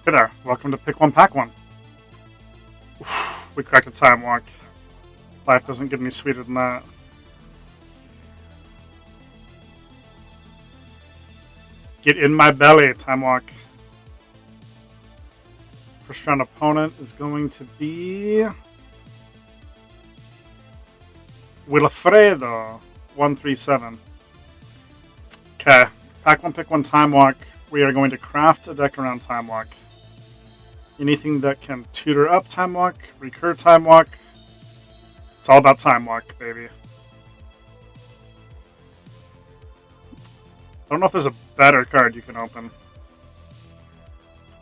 Hey there, welcome to Pick One, Pack One. Oof, we cracked a time walk. Life doesn't get any sweeter than that. Get in my belly, time walk. First round opponent is going to be Wilfredo 137. Okay, Pack One, Pick One, time walk. We are going to craft a deck around time walk. Anything that can tutor up time walk, recur time walk. It's all about time walk, baby. I don't know if there's a better card you can open.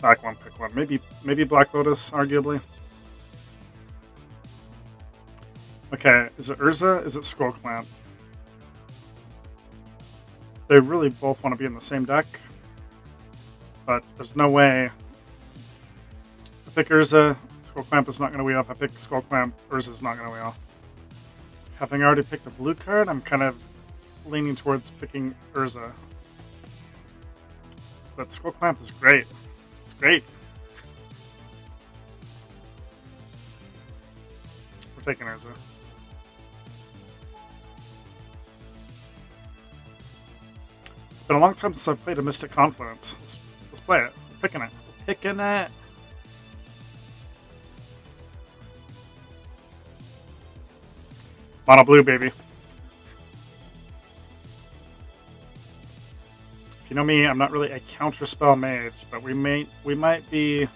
Pack One, Pick One. Maybe Black Lotus, arguably. Okay, is it Urza? Is it Skull Clamp? They really both want to be in the same deck, but there's no way. I pick Urza, Skull Clamp is not going to wheel. If I pick Skull Clamp, Urza's not going to wheel. Having already picked a blue card, I'm kind of leaning towards picking Urza. But Skull Clamp is great. It's great. We're taking Urza. It's been a long time since I've played a Mystic Confluence. Let's play it. We're picking it. We're picking it. Mono blue, baby. If you know me, I'm not really a counterspell mage, but we might be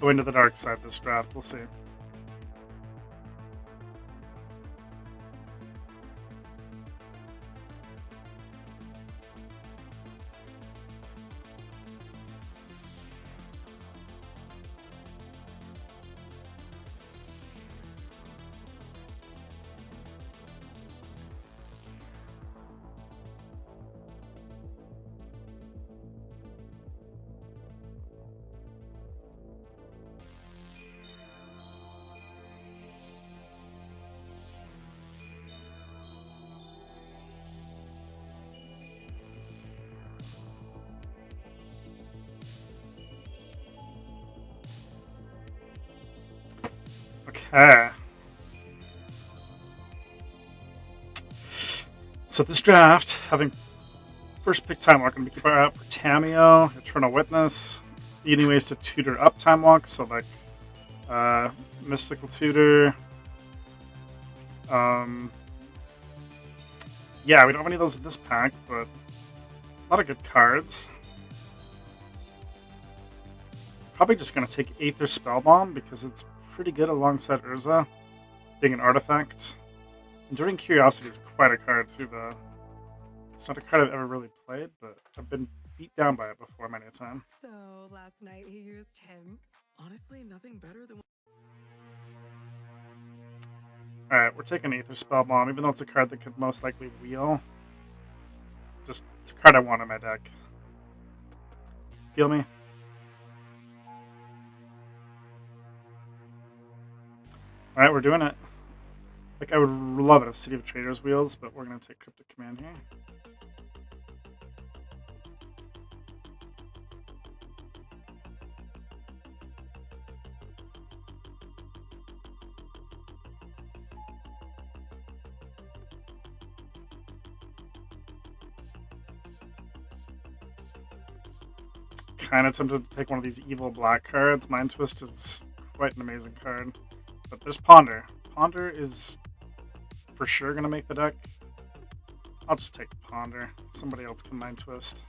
going to the dark side this draft. We'll see. Okay. So this draft, having first pick time walk, I'm going to keep our eye out for Tameo, Eternal Witness, eating ways to tutor up time walk, so like Mystical Tutor. Yeah, we don't have any of those in this pack, but a lot of good cards. Probably just going to take Aether Spellbomb because it's pretty good alongside Urza, being an artifact. Enduring Curiosity is quite a card too, though. It's not a card I've ever really played, but I've been beat down by it before many a time. So last night he used him. Honestly, nothing better than. Alright, we're taking Aether Spellbomb, even though it's a card that could most likely wheel. Just, it's a card I want in my deck. Feel me? Alright, we're doing it. Like, I would love it if City of Traders wheels, but we're going to take Cryptic Command here. Kind of tempted to take one of these evil black cards. Mind Twist is quite an amazing card. But there's Ponder. Ponder is for sure going to make the deck. I'll just take Ponder. Somebody else can Mind Twist.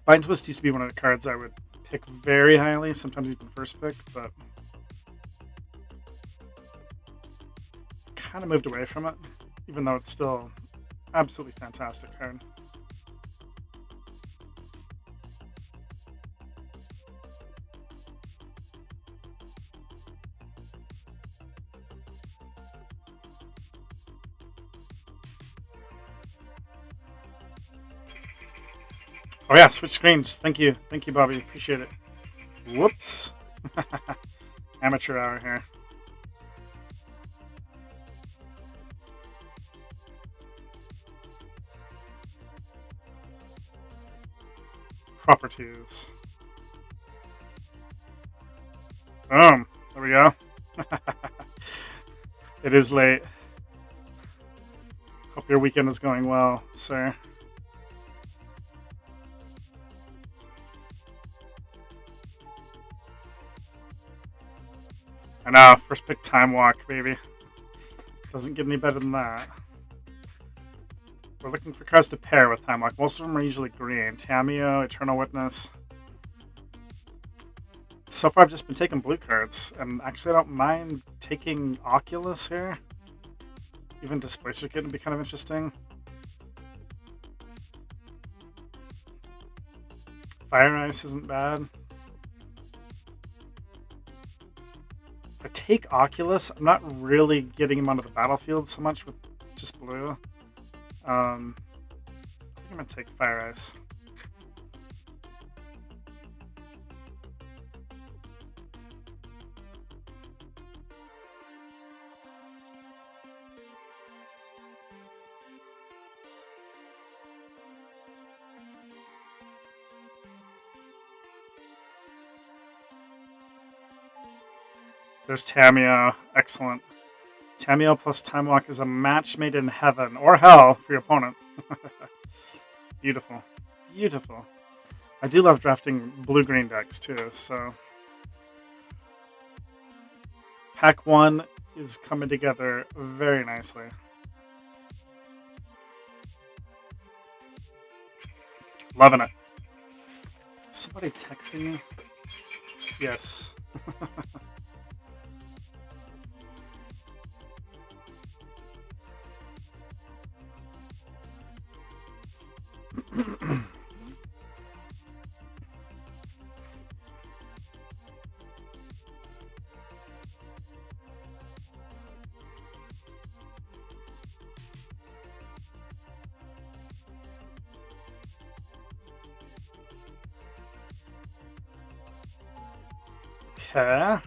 Mind Twist used to be one of the cards I would pick very highly, sometimes even first pick, but kind of moved away from it, even though it's still absolutely fantastic card. Oh yeah, switch screens. Thank you, Bobby. Appreciate it. Whoops. Amateur hour here. properties. Boom. There we go. It is late. Hope your weekend is going well, sir. I know, first pick Time Walk, baby. Doesn't get any better than that. We're looking for cards to pair with Time Walk. Most of them are usually green. Tameo, Eternal Witness. So far I've just been taking blue cards, and actually I don't mind taking Oculus here. Even Displacer Kit would be kind of interesting. Fire Ice isn't bad. If I take Oculus, I'm not really getting him onto the battlefield so much with just blue. I think I'm going to take Fire Ice. There's Tameo. Excellent. Tameo plus Time Walk is a match made in heaven or hell for your opponent. Beautiful. Beautiful. I do love drafting blue-green decks too, so... Pack 1 is coming together very nicely. Loving it. Somebody texting me? Yes. Okay.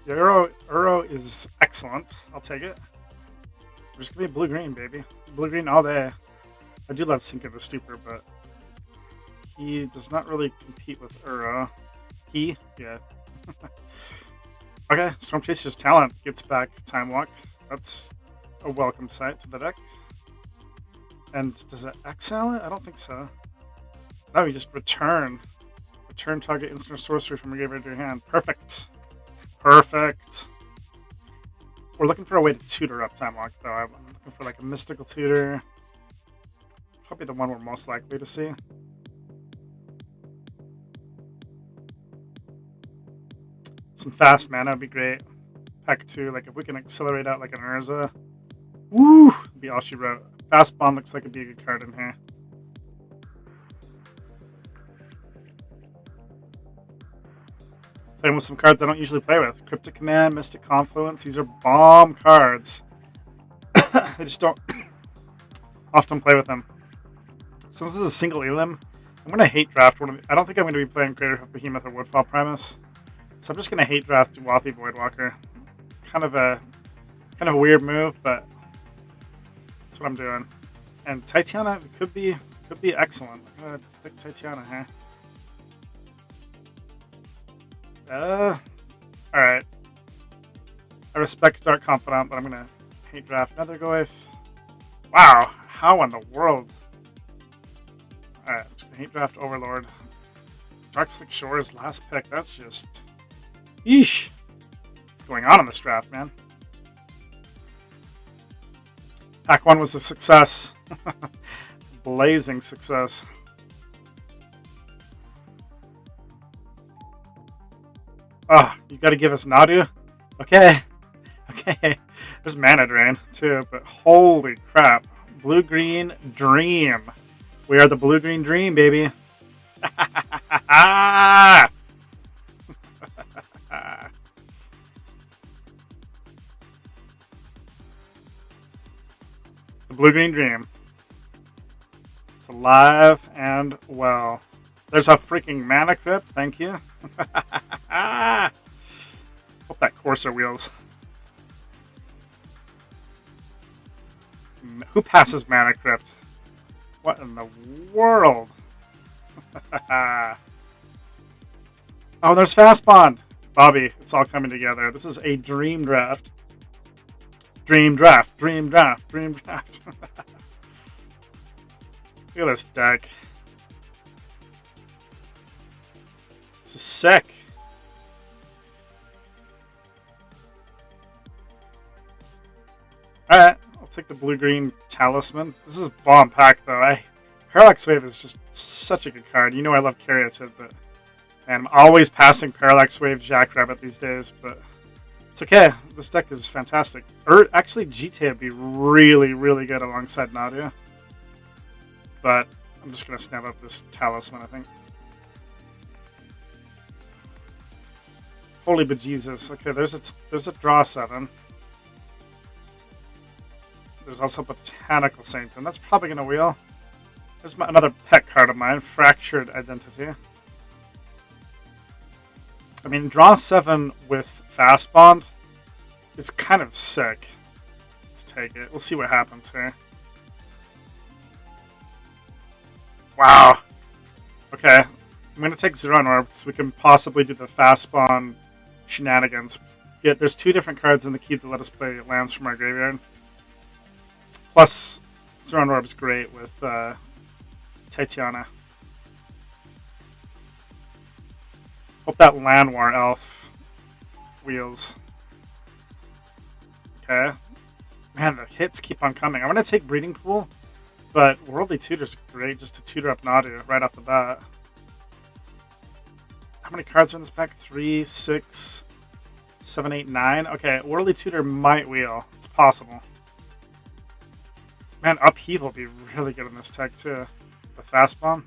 Uro is excellent. I'll take it. There's gonna be blue-green, baby. Blue-green all day. I do love Sink of the Stupor, but he does not really compete with Uro. Yeah. Okay, Storm Chaser's Talent gets back Time Walk. That's a welcome sight to the deck. And does it exile it? I don't think so. No, you just return. Return target instant or sorcery from your graveyard to your hand. Perfect. Perfect. We're looking for a way to tutor up Time Walk, though. I'm looking for like a mystical tutor. Probably the one we're most likely to see. Some fast mana would be great. Pack 2, like if we can accelerate out like an Urza. Woo! Would be all she wrote. Fast Bond looks like it'd be a good card in here. Playing with some cards I don't usually play with. Cryptic Command, Mystic Confluence. These are bomb cards. I just don't often play with them. Since this is a single Elim, I'm going to hate draft one of the, I don't think I'm going to be playing Greater Behemoth or Woodfall Primus. So I'm just going to hate draft Wealthy Voidwalker. Kind of a weird move, but that's what I'm doing. And Titania could be excellent. I'm going to pick Titania here. Alright. I respect Dark Confidant, but I'm gonna hate draft Nethergoyf. Wow, how in the world? Alright, I'm just gonna hate draft Overlord. Darkslick Shores, last pick, that's just... Yeesh! What's going on in this draft, man? Pack 1 was a success. Blazing success. Oh, you gotta give us Nadu? Okay. Okay. There's Mana Drain, too, but holy crap. Blue-green Dream. We are the Blue-green Dream, baby. The Blue-green Dream. It's alive and well. There's a freaking Mana Crypt, thank you. Hope that Corsair wheels. Who passes Mana Crypt? What in the world? Oh, there's Fast Bond! Bobby, it's all coming together. This is a dream draft. Dream draft, dream draft, dream draft. Look at this deck. This is sick. Alright, I'll take the blue-green Talisman. This is bomb pack, though. Parallax Wave is just such a good card. You know I love Caryatid, but man, I'm always passing Parallax Wave Jackrabbit these days, but it's okay. This deck is fantastic. Or actually, GTA would be really, really good alongside Nadia. But I'm just going to snap up this Talisman, I think. Holy bejesus. Okay, there's a draw 7. There's also Botanical Sanctum. That's probably going to wheel. There's another pet card of mine, Fractured Identity. I mean, draw 7 with Fast Bond is kind of sick. Let's take it. We'll see what happens here. Wow. Okay. I'm going to take Zeron Orb so we can possibly do the Fast Bond shenanigans. There's 2 different cards in the key that let us play lands from our graveyard. Plus, Zeron Orb's great with Titania. Hope that Land War Elf wheels. Okay. Man, the hits keep on coming. I'm going to take Breeding Pool, but Worldly Tutor's great just to tutor up Nadu right off the bat. How many cards are in this pack? 3, 6, 7, 8, 9? Okay, Worldly Tutor might wheel. It's possible. Man, Upheaval will be really good in this tech too. With Fast Bomb.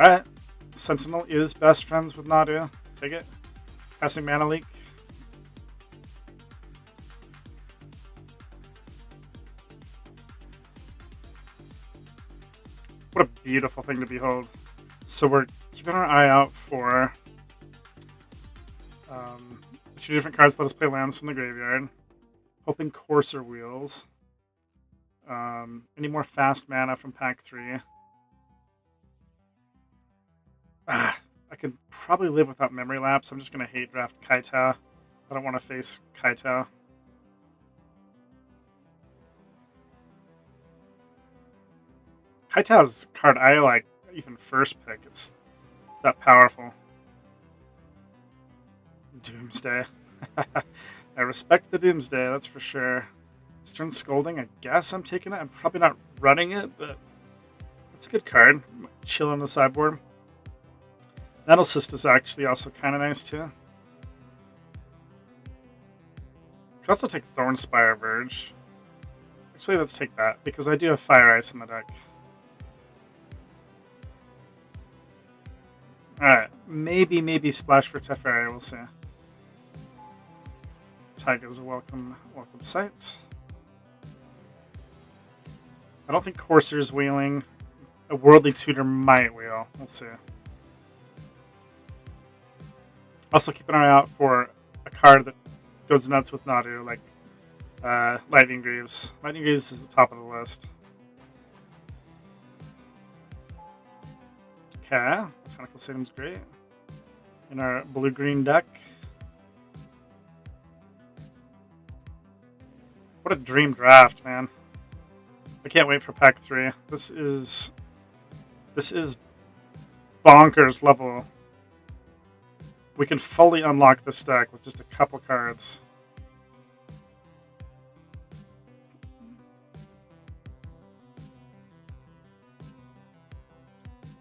Alright. Sentinel is best friends with Nadia. Take it. Passing Mana Leak. What a beautiful thing to behold. So we're keeping our eye out for 2 different cards that let us play lands from the graveyard. Hoping Courser wheels. Any more fast mana from pack 3. I could probably live without Memory Lapse. I'm just going to hate draft Kaita. I don't want to face Kaita. Kaita's card I like even first pick. It's that powerful. Doomsday. I respect the Doomsday, that's for sure. Stern Scolding, I guess I'm taking it. I'm probably not running it, but that's a good card. Chill on the sideboard. Nettle Cyst is actually also kind of nice too. Could also take Thornspire Verge. Actually, let's take that, because I do have Fire Ice in the deck. Alright, maybe Splash for Teferi, we'll see. Tag is a welcome sight. I don't think Courser's wheeling. A Worldly Tutor might wheel. We'll see. Also keep an eye out for a card that goes nuts with Nadu, like Lightning Greaves. Lightning Greaves is the top of the list. Okay, Botanical Sanctum's great. In our blue-green deck. What a dream draft, man. I can't wait for pack 3. This is bonkers level. We can fully unlock this deck with just a couple cards.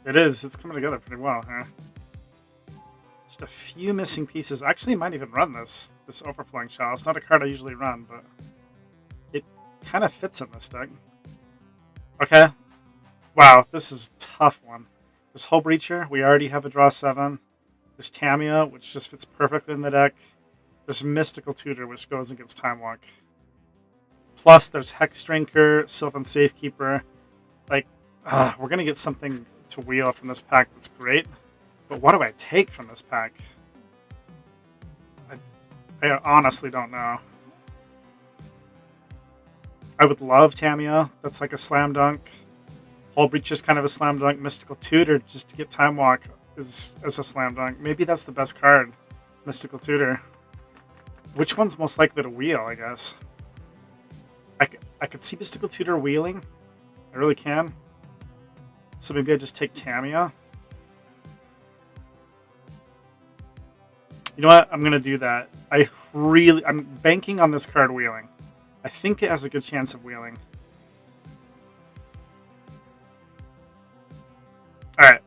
It is. It's coming together pretty well here. Just a few missing pieces. Actually, I might even run this Overflowing Shell. It's not a card I usually run, but it kind of fits in this deck. Okay. Wow, this is a tough one. There's Hull Breacher. We already have a draw 7. There's Tamiya, which just fits perfectly in the deck. There's Mystical Tutor, which goes against Time Walk. Plus, there's Hex Drinker, Sylvan Safekeeper. Like, we're going to get something to wheel from this pack that's great. But what do I take from this pack? I honestly don't know. I would love Tamiya. That's like a slam dunk. Hull Breach is kind of a slam dunk. Mystical Tutor just to get Time Walk is a slam dunk. Maybe that's the best card. Mystical Tutor. Which one's most likely to wheel, I guess? I could see Mystical Tutor wheeling. I really can. So maybe I just take Tamiya. You know what? I'm going to do that. I'm banking on this card wheeling. I think it has a good chance of wheeling. Alright.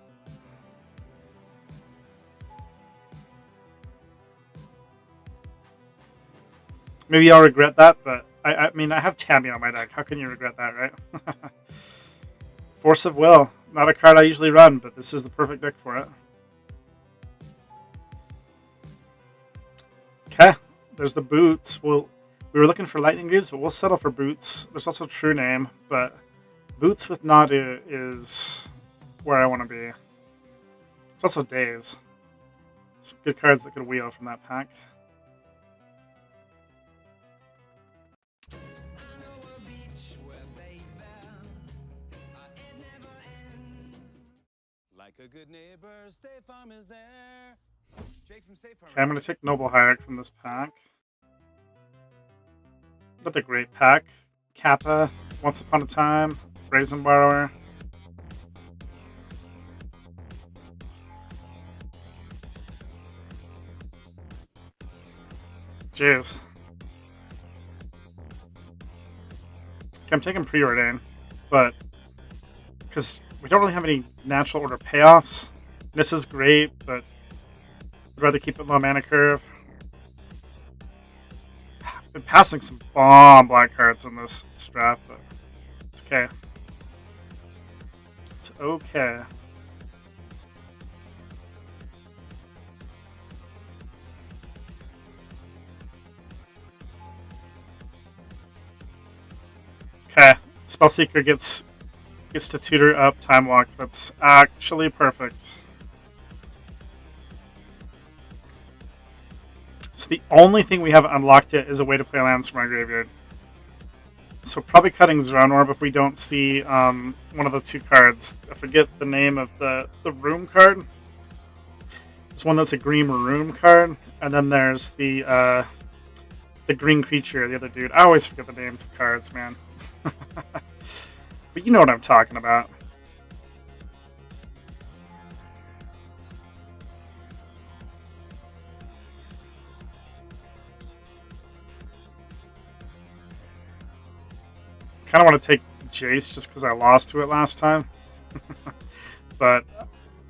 Maybe I'll regret that, but I mean, I have Tamiya on my deck. How can you regret that, right? Force of Will. Not a card I usually run, but this is the perfect deck for it. Okay, there's the Boots. We were looking for Lightning Greaves, but we'll settle for Boots. There's also True Name, but Boots with Nadu is where I want to be. It's also Days. Some good cards that could wheel from that pack. Like a good neighbor, State Farm is there. Jake from State Farm. Okay, I'm going to take Noble Hierarch from this pack. Another great pack. Kappa, Once Upon a Time, Brazen Borrower. Jeez. Okay, I'm taking Preordain, but because we don't really have any natural order payoffs. This is great, but I'd rather keep it low mana curve. I've been passing some bomb black cards in this draft, but it's okay. It's okay. Okay, Spellseeker gets to tutor up Time Walk. That's actually perfect. So the only thing we haven't unlocked yet is a way to play lands from our graveyard. So probably cutting Zron Orb if we don't see one of the two cards. I forget the name of the room card. There's one that's a green room card, and then there's the green creature, the other dude. I always forget the names of cards, man. But you know what I'm talking about. Kind of want to take Jace just because I lost to it last time. But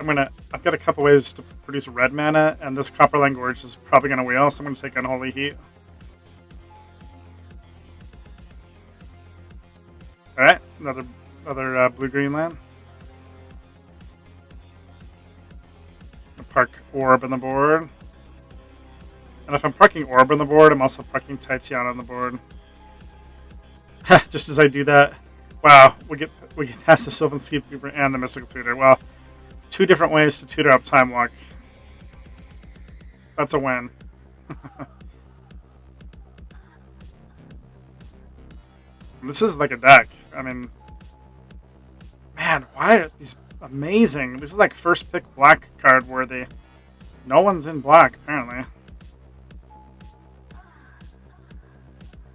I've got a couple ways to produce red mana, and this Copperline Gorge is probably going to wheel, so I'm going to take Unholy Heat. Alright, another blue-green land. Park Orb on the board. And if I'm parking Orb on the board, I'm also parking Titania on the board. Just as I do that, wow, we get past the Sylvan Skeeper and the Mystical Tutor. Well, two different ways to tutor up Time Walk. That's a win. This is like a deck. I mean, man, why are these amazing? This is like first pick black card worthy. No one's in black, apparently.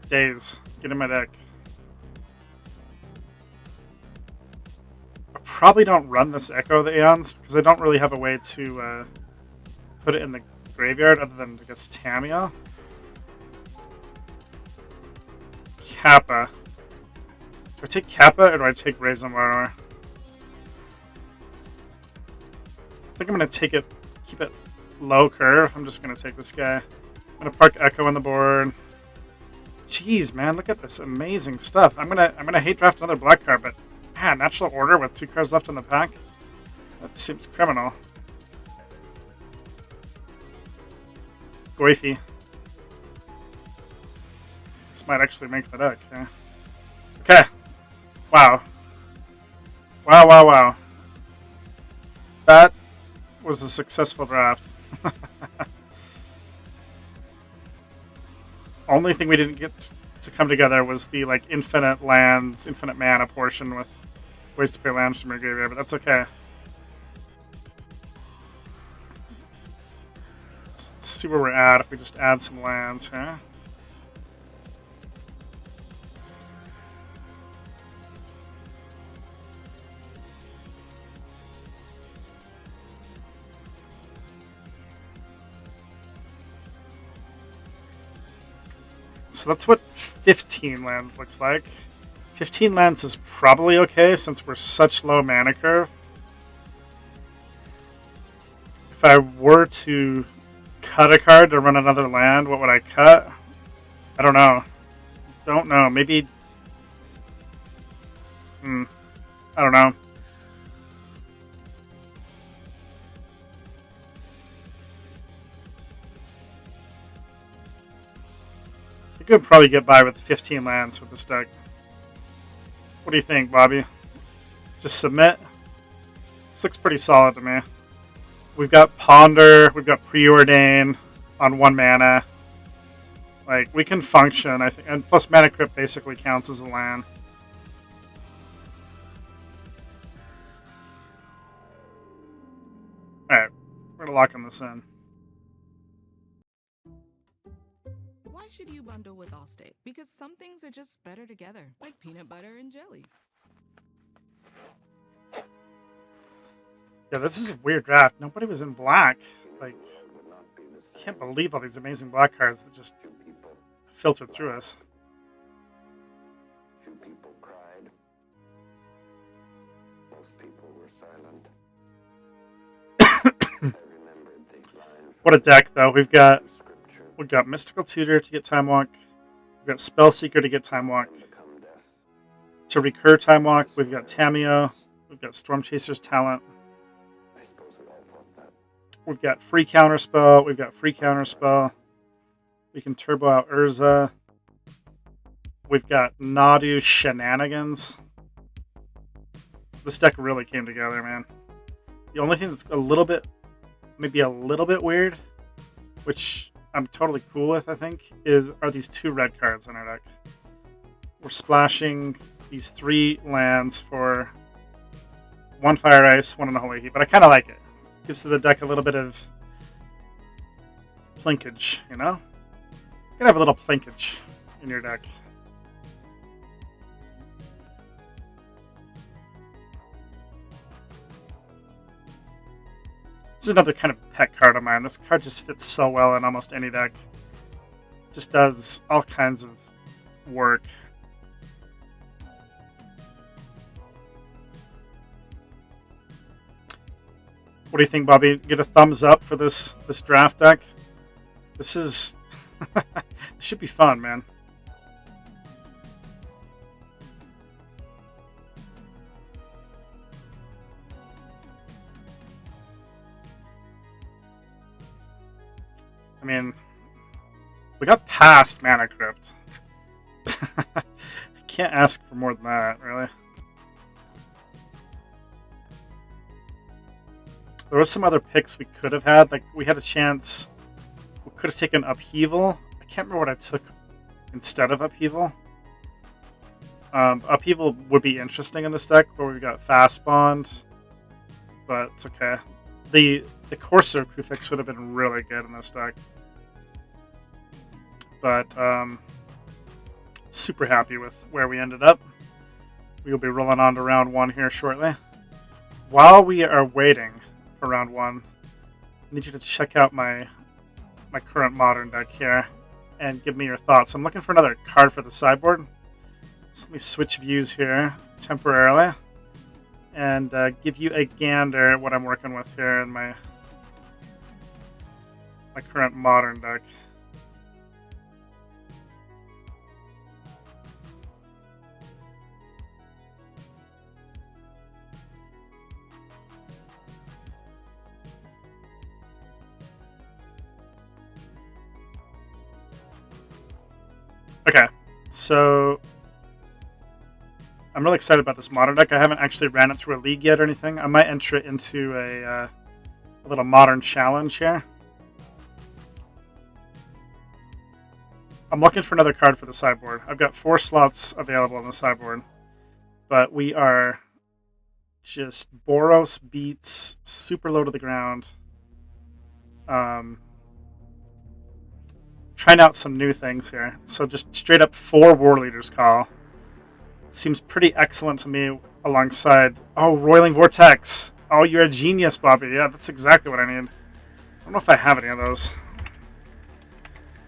Days. Get in my deck. I probably don't run this Echo of the Aeons because I don't really have a way to put it in the graveyard other than against Tamiya. Kappa. Do I take Kappa or do I take Brazen Borrower? I think I'm going to keep it low curve. I'm just going to take this guy. I'm going to park Echo on the board. Jeez, man, look at this amazing stuff. I'm gonna hate draft another black card, but man, Natural Order with 2 cards left in the pack? That seems criminal. Goify. This might actually make the deck, yeah. Okay. Wow. Wow. That was a successful draft. Only thing we didn't get to come together was the like infinite lands, infinite mana portion with ways to play lands from your graveyard, but that's okay. Let's see where we're at if we just add some lands here. So that's what 15 lands looks like. 15 lands is probably okay since we're such low mana curve. If I were to cut a card to run another land, what would I cut? I don't know. Don't know. Maybe... I don't know. I could probably get by with 15 lands with this deck. What do you think, Bobby? Just submit? This looks pretty solid to me. We've got Ponder, we've got Preordain on 1 mana. Like, we can function, I think. And plus Mana Crypt basically counts as a land. Alright, we're gonna lock this in. Why should you bundle with Allstate? Because some things are just better together, like peanut butter and jelly. Yeah, this is a weird draft. Nobody was in black. Like, can't believe all these amazing black cards that just filtered through us. Few people cried. Most people were silent. I remembered these lines. What a deck, though. We've got Scripture. Mystical Tutor to get Time Walk. We've got Spellseeker to get Time Walk. Become death. To recur Time Walk, we've got Tameo. We've got Storm Chaser's Talent. I suppose we all thought that. We've got free Counterspell. We've got free Counterspell. We can turbo out Urza. We've got Nadu Shenanigans. This deck really came together, man. The only thing that's maybe a little bit weird, which I'm totally cool with, I think, are these 2 red cards in our deck. We're splashing these 3 lands for 1 Fire Ice, 1 Unholy Heat, but I kind of like it. Gives the deck a little bit of plinkage, you know? You can have a little plinkage in your deck. This is another kind of pet card of mine. This card just fits so well in almost any deck. Just does all kinds of work. What do you think, Bobby? Get a thumbs up for this draft deck? This is... it should be fun, man. I mean, we got past Mana Crypt. I can't ask for more than that, really. There was some other picks we could have had. Like, we had a chance. We could have taken Upheaval. I can't remember what I took instead of Upheaval. Upheaval would be interesting in this deck, where we've got Fast Bond. But it's okay. The Corsair Prefix would have been really good in this deck. But super happy with where we ended up. We will be rolling on to round 1 here shortly. While we are waiting for round 1, I need you to check out my current Modern deck here and give me your thoughts. I'm looking for another card for the sideboard. So let me switch views here temporarily and give you a gander at what I'm working with here in my current Modern deck. Okay, so I'm really excited about this Modern deck. I haven't actually ran it through a league yet or anything. I might enter it into a little Modern challenge here. I'm looking for another card for the sideboard. I've got 4 slots available on the sideboard, but we are just Boros beats super low to the ground. Trying out some new things here. So just straight up 4 War Leaders call. Seems pretty excellent to me alongside... Oh, Roiling Vortex. Oh, you're a genius, Bobby. Yeah, that's exactly what I need. I don't know if I have any of those.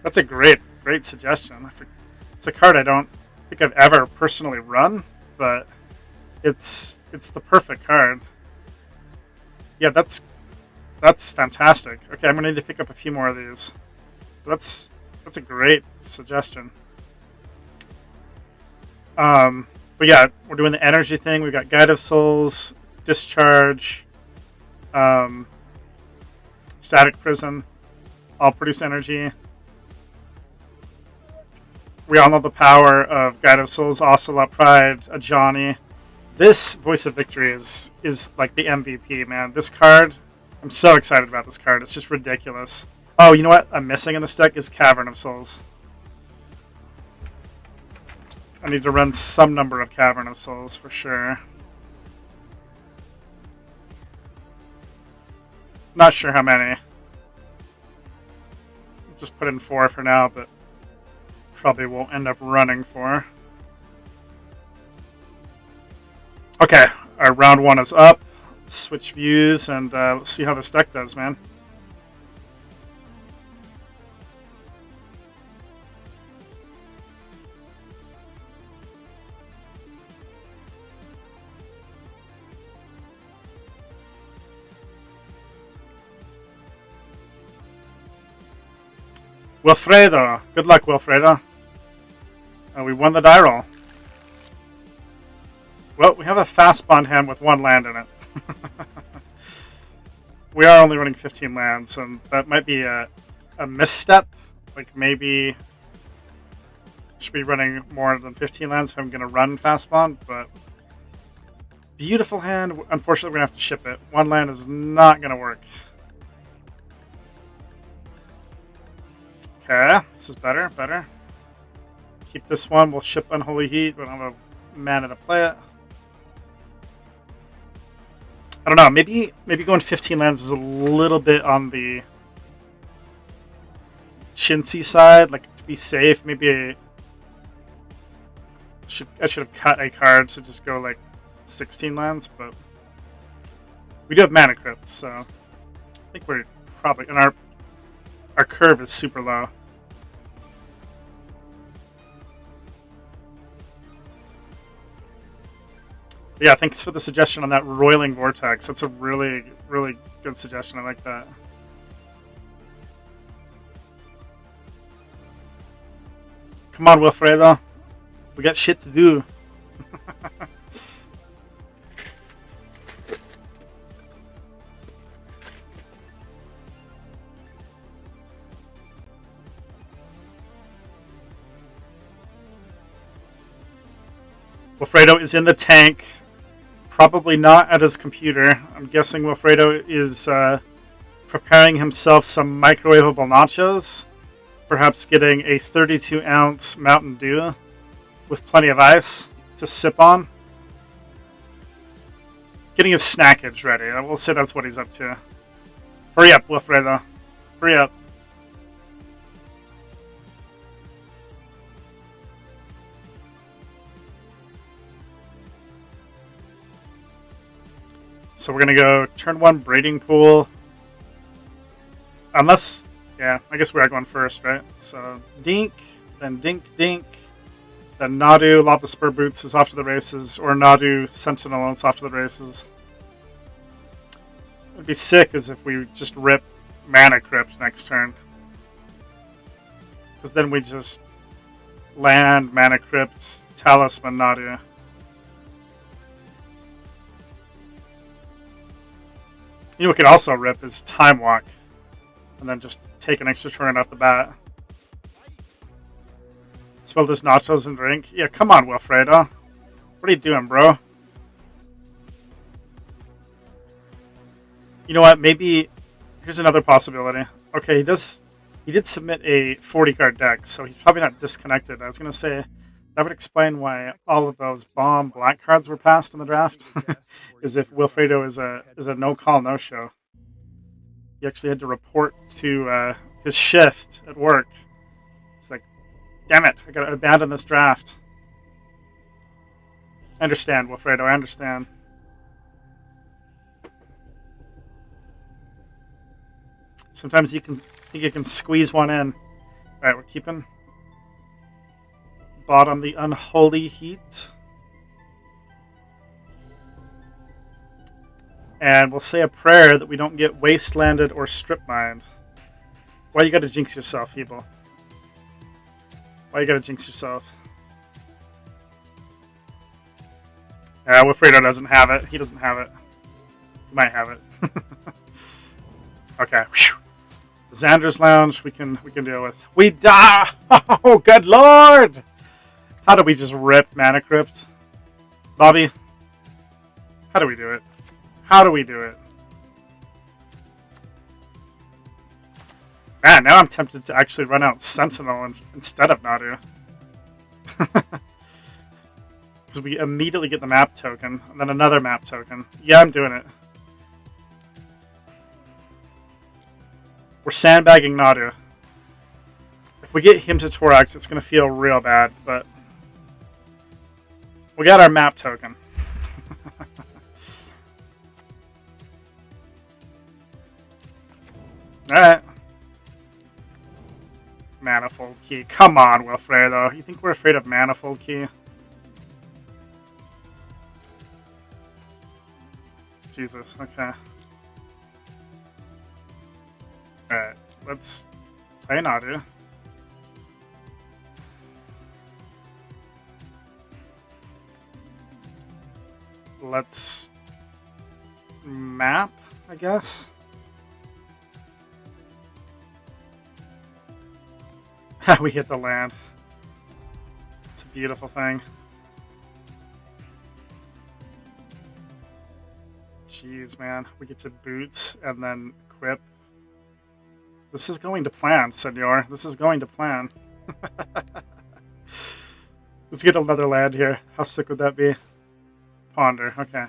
That's a great suggestion. It's a card I don't think I've ever personally run, but it's the perfect card. Yeah, that's fantastic. Okay, I'm gonna need to pick up a few more of these. That's a great suggestion. But yeah, we're doing the energy thing. We've got Guide of Souls, Discharge, Static Prison, all produce energy. We all know the power of Guide of Souls, Ocelot Pride, Ajani. This Voice of Victory is like the MVP, man. This card, I'm so excited about this card. It's just ridiculous. Oh, you know what I'm missing in this deck is Cavern of Souls. I need to run some number of Cavern of Souls for sure. Not sure how many. Just put in 4 for now, but probably won't end up running 4. Okay, our round 1 is up. Switch views and let's see how this deck does, man. Wilfredo. Good luck, Wilfredo. We won the die roll. Well, we have a fast bond hand with 1 land in it. We are only running 15 lands, and that might be a misstep. Like, maybe should be running more than 15 lands if I'm going to run fast bond, but beautiful hand. Unfortunately, we're going to have to ship it. 1 land is not going to work. Okay, this is better. Keep this one. We'll ship Unholy Heat. We don't have a mana to play it. I don't know. Maybe going 15 lands was a little bit on the chintzy side. Like, to be safe, maybe I should have cut a card to just go like 16 lands. But we do have mana crypt, so I think we're probably, and our curve is super low. Yeah, thanks for the suggestion on that Roiling Vortex. That's a really, really good suggestion. I like that. Come on, Wilfredo. We got shit to do. Wilfredo is in the tank. Probably not at his computer. I'm guessing Wilfredo is preparing himself some microwavable nachos. Perhaps getting a 32-ounce Mountain Dew with plenty of ice to sip on. Getting his snackage ready. I will say that's what he's up to. Hurry up, Wilfredo. Hurry up. So we're going to go turn 1 Braiding Pool. Unless, yeah, I guess we are going first, right? So Dink, then Dink, Dink. Then Nadu, Lava Spur Boots is off to the races. Or Nadu, Sentinel is off to the races. What would be sick is if we just rip Mana Crypt next turn. Because then we just land, Mana Crypt, Talisman, Nadu. You know what we could also rip is Time Walk. And then just take an extra turn off the bat. Spill this nachos and drink. Yeah, come on, Wilfredo. What are you doing, bro? You know what? Maybe... Here's another possibility. Okay, he does He did submit a 40 card deck, so he's probably not disconnected. I was going to say that would explain why all of those bomb black cards were passed in the draft. Is if Wilfredo is a no call no show. He actually had to report to his shift at work. It's like, damn it, I got to abandon this draft. I understand, Wilfredo. I understand. Sometimes you can think you can squeeze one in. All right, we're keeping bottom the unholy heat. And we'll say a prayer that we don't get wastelanded or strip mined. Why you gotta jinx yourself, Feeble? Why you gotta jinx yourself? Wilfredo doesn't have it. He doesn't have it. He might have it. Okay. Whew. Xander's Lounge we can deal with. We die! Oh, good lord! How do we just rip Mana Crypt? Bobby? How do we do it? How do we do it? Man, now I'm tempted to actually run out Sentinel instead of Nadu. Because we immediately get the map token, and then another map token. Yeah, I'm doing it. We're sandbagging Nadu. If we get him to Torax, it's going to feel real bad, but we got our map token. Alright. Manifold Key. Come on, Wilfredo. You think we're afraid of Manifold Key? Jesus, okay. Alright, let's play Nadu. Let's map, I guess. We hit the land. It's a beautiful thing. Jeez, man. We get to Boots and then Quip. This is going to plan, senor. This is going to plan. Let's get another land here. How sick would that be? Ponder. Okay.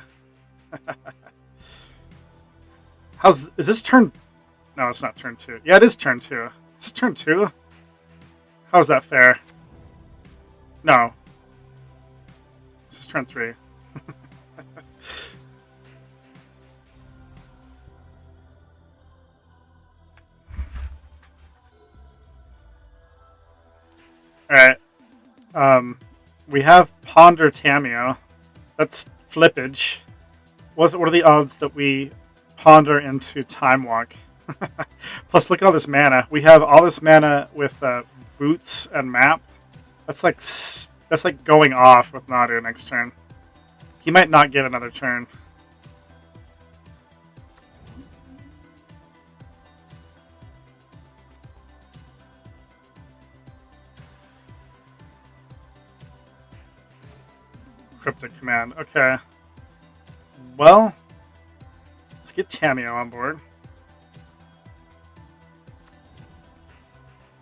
Is this turn... No, it's not turn 2. Yeah, it is turn 2. It's turn 2? How's that fair? No. This is turn 3. Alright. We have Ponder Tamio. That's flippage. What are the odds that we ponder into Time Walk? Plus, look at all this mana. We have all this mana with Boots and Map. That's like going off with Nadu next turn. He might not get another turn. Cryptic Command. Okay. Well, let's get Tamio on board.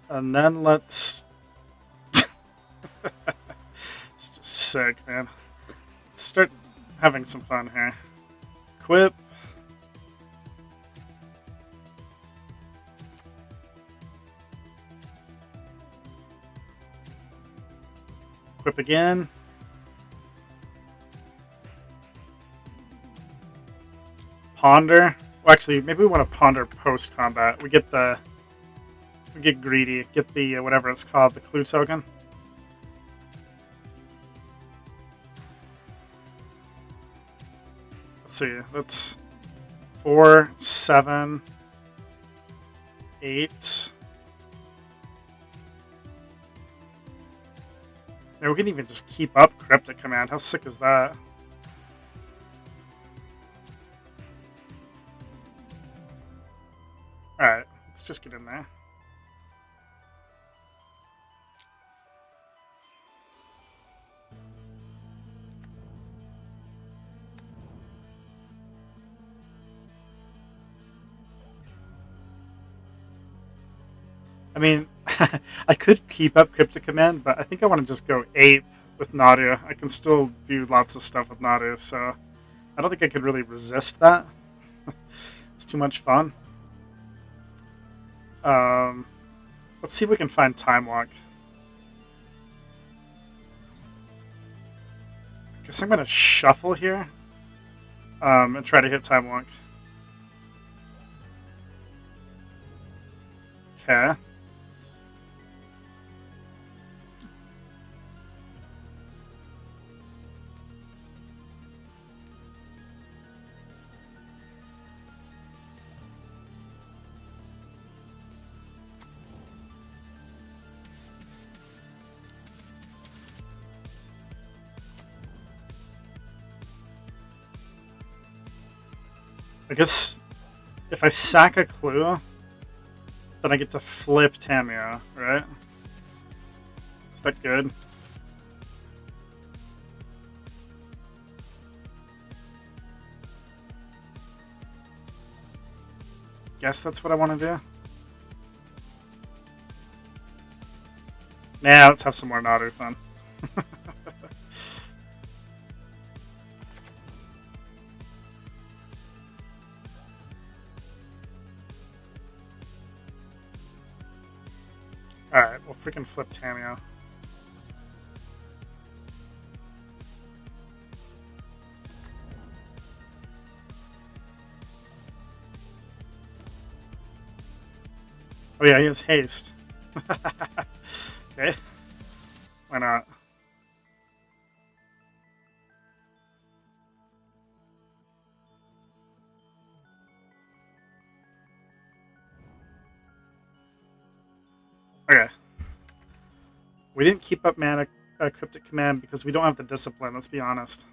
And then let's... It's just sick, man. Let's start having some fun here. Quip. Quip again. Ponder. Well, actually, maybe we want to ponder post-combat. We get greedy. Get the, whatever it's called, the clue token. Let's see. That's 4, 7, 8. Yeah, we can even just keep up Cryptic Command. How sick is that? Alright, let's just get in there. I mean, I could keep up Cryptic Command, but I think I want to just go ape with Nadu. I can still do lots of stuff with Nadu, so I don't think I could really resist that. It's too much fun. Um, let's see if we can find Time Walk. Guess I'm gonna shuffle here and try to hit Time Walk. Okay. I guess if I sack a clue, then I get to flip Tamio, right? Is that good? Guess that's what I want to do. Nah, let's have some more Nadu fun. Alright, we'll freaking flip Tamio. Oh yeah, he has haste. Okay. Why not? Okay. We didn't keep up Mana Cryptic Command because we don't have the discipline, let's be honest.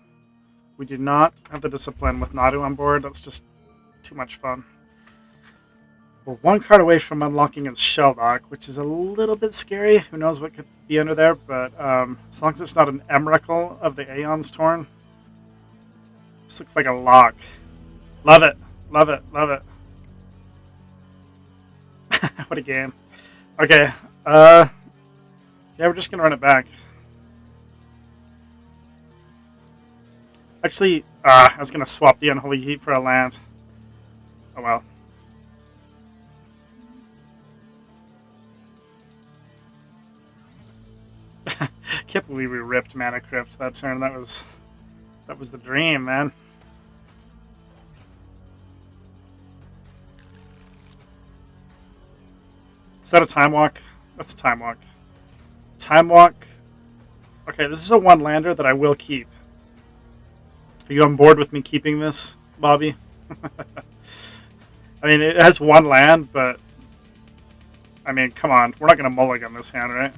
We do not have the discipline with Nadu on board. That's just too much fun. We're one card away from unlocking its Shelldock, which is a little bit scary. Who knows what could be under there, but as long as it's not an Emrakul of the Aeon's Torn. This looks like a lock. Love it. Love it. Love it. What a game. Okay. Yeah, we're just going to run it back. Actually, I was going to swap the Unholy Heat for a land. Oh well. Can't believe we ripped Mana Crypt that turn. That was the dream, man. Is that a Time Walk? That's a Time Walk. Time Walk. Okay, this is a one lander that I will keep. Are you on board with me keeping this, Bobby? I mean, it has one land, but I mean, come on, we're not going to mulligan this hand, right?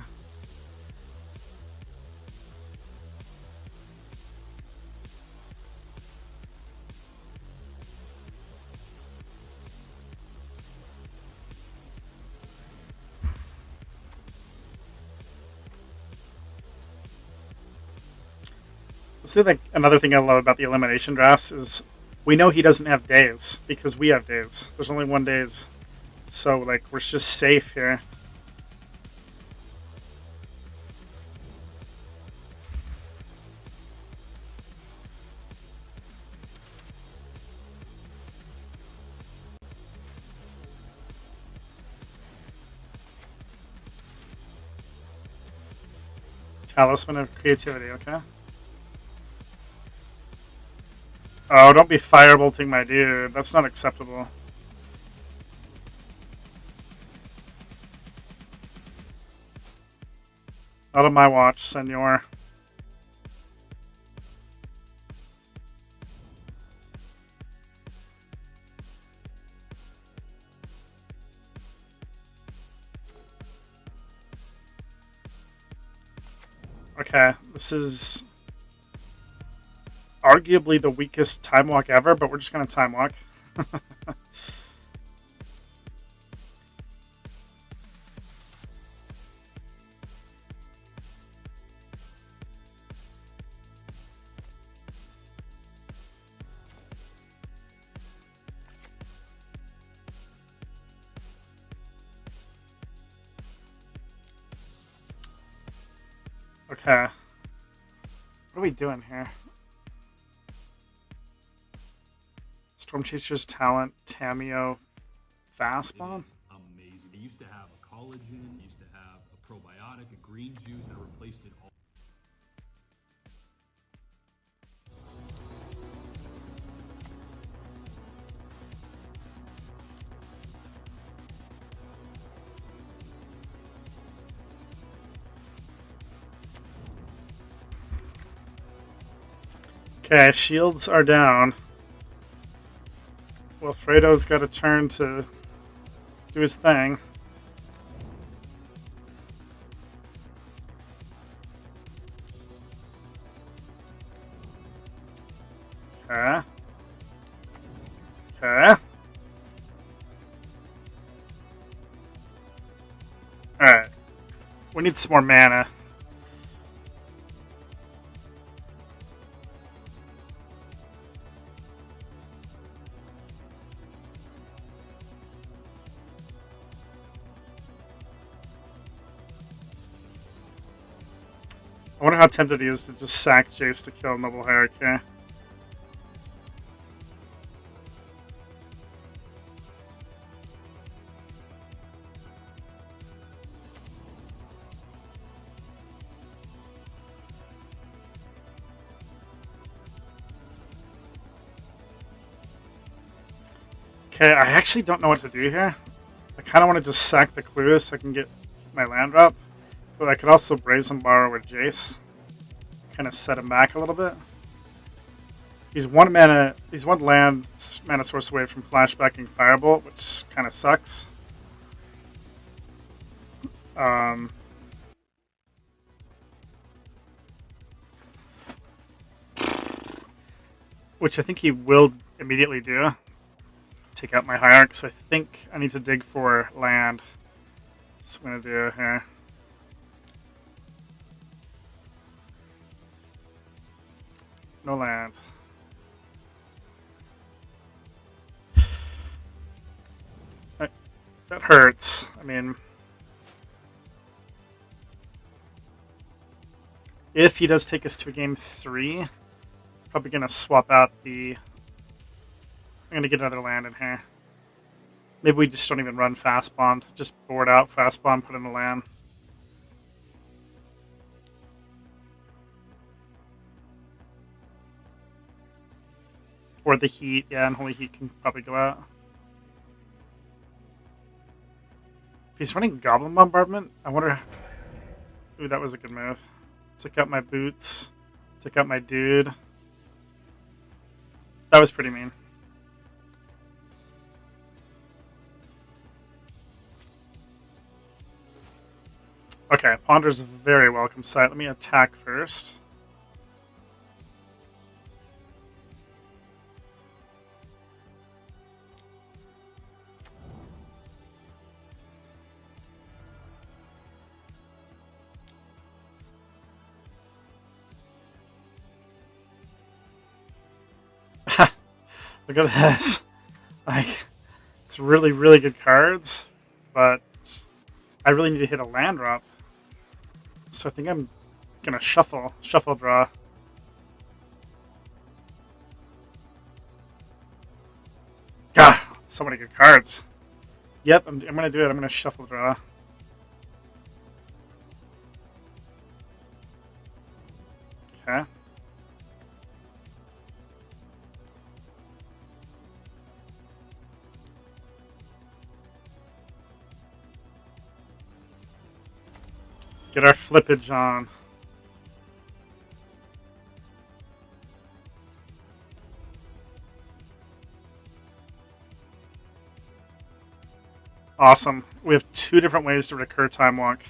See, like another thing I love about the elimination drafts is we know he doesn't have days because we have days. There's only one days, so like we're just safe here. Talisman of Creativity, okay. Oh, don't be firebolting my dude. That's not acceptable. Not on my watch, senor. Okay, this is arguably the weakest Time Walk ever, but we're just going to Time Walk. Okay. What are we doing here? Storm Chaser's talent, Tameo, Fast It Bomb? is amazing. They used to have a collagen, used to have a probiotic, a green juice, and it replaced it all. Okay, shields are down. Well, Fredo's got a turn to do his thing. Okay. Okay. Alright. We need some more mana. I wonder how tempted he is to just sack Jace to kill Noble Hierarchy. Okay, I actually don't know what to do here. I kind of want to just sack the clues so I can get my land drop. But I could also Brazen Bar with Jace. Kind of set him back a little bit. He's one mana. He's one land mana source away from flashbacking Firebolt, which kind of sucks. Which I think he will immediately do. Take out my Hierarch, so I think I need to dig for land. That's what I'm gonna do here. No land. That hurts. I mean, if he does take us to a game 3, probably gonna swap out the. I'm gonna get another land in here. Maybe we just don't even run Fast Bond. Just board out Fast Bond, put in a land. Or the Heat, yeah, and Holy Heat can probably go out. If he's running Goblin Bombardment, I wonder. Ooh, that was a good move. Took out my boots. Took out my dude. That was pretty mean. Okay, Ponder's a very welcome sight. Let me attack first. Look at this. Like, it's really, really good cards, but I really need to hit a land drop. So I think I'm gonna shuffle draw. God, so many good cards. Yep, I'm gonna do it. I'm gonna shuffle draw. Okay. Get our flippage on. Awesome. We have 2 different ways to recur Time Walk.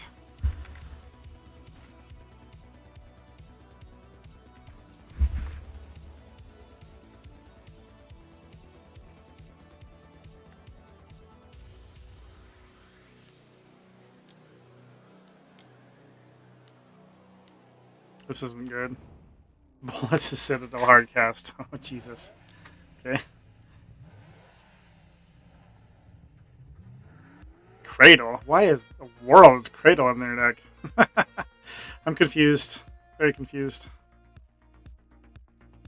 This isn't good. Bless the Citadel hardcast. Oh, Jesus. Okay. Cradle? Why is the world is Cradle in their deck? I'm confused. Very confused.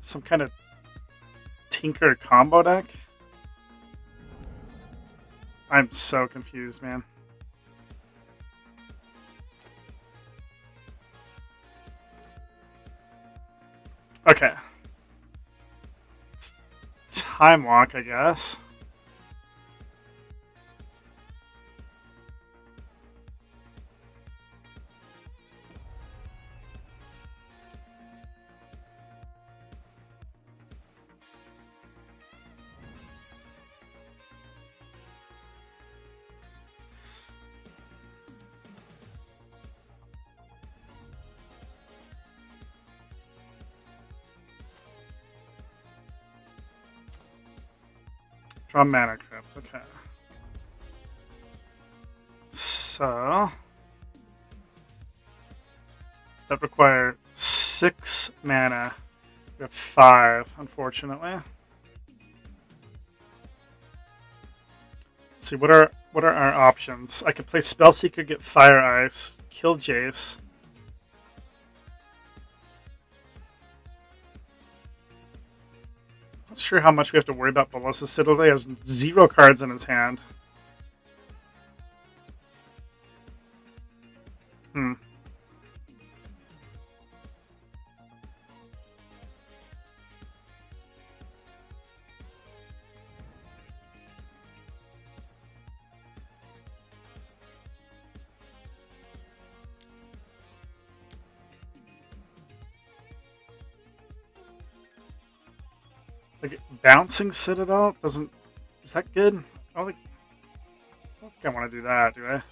Some kind of Tinker combo deck? I'm so confused, man. Okay. It's Time Walk, I guess. Draw Mana Crypt, okay. So that require 6 mana. We have 5, unfortunately. Let's see, what are our options? I could play Spellseeker, get Fire Ice, kill Jace. Not sure how much we have to worry about Ballista Citadel. He has 0 cards in his hand. Like, Bouncing Citadel doesn't... Is that good? I don't think I want to do that, do I?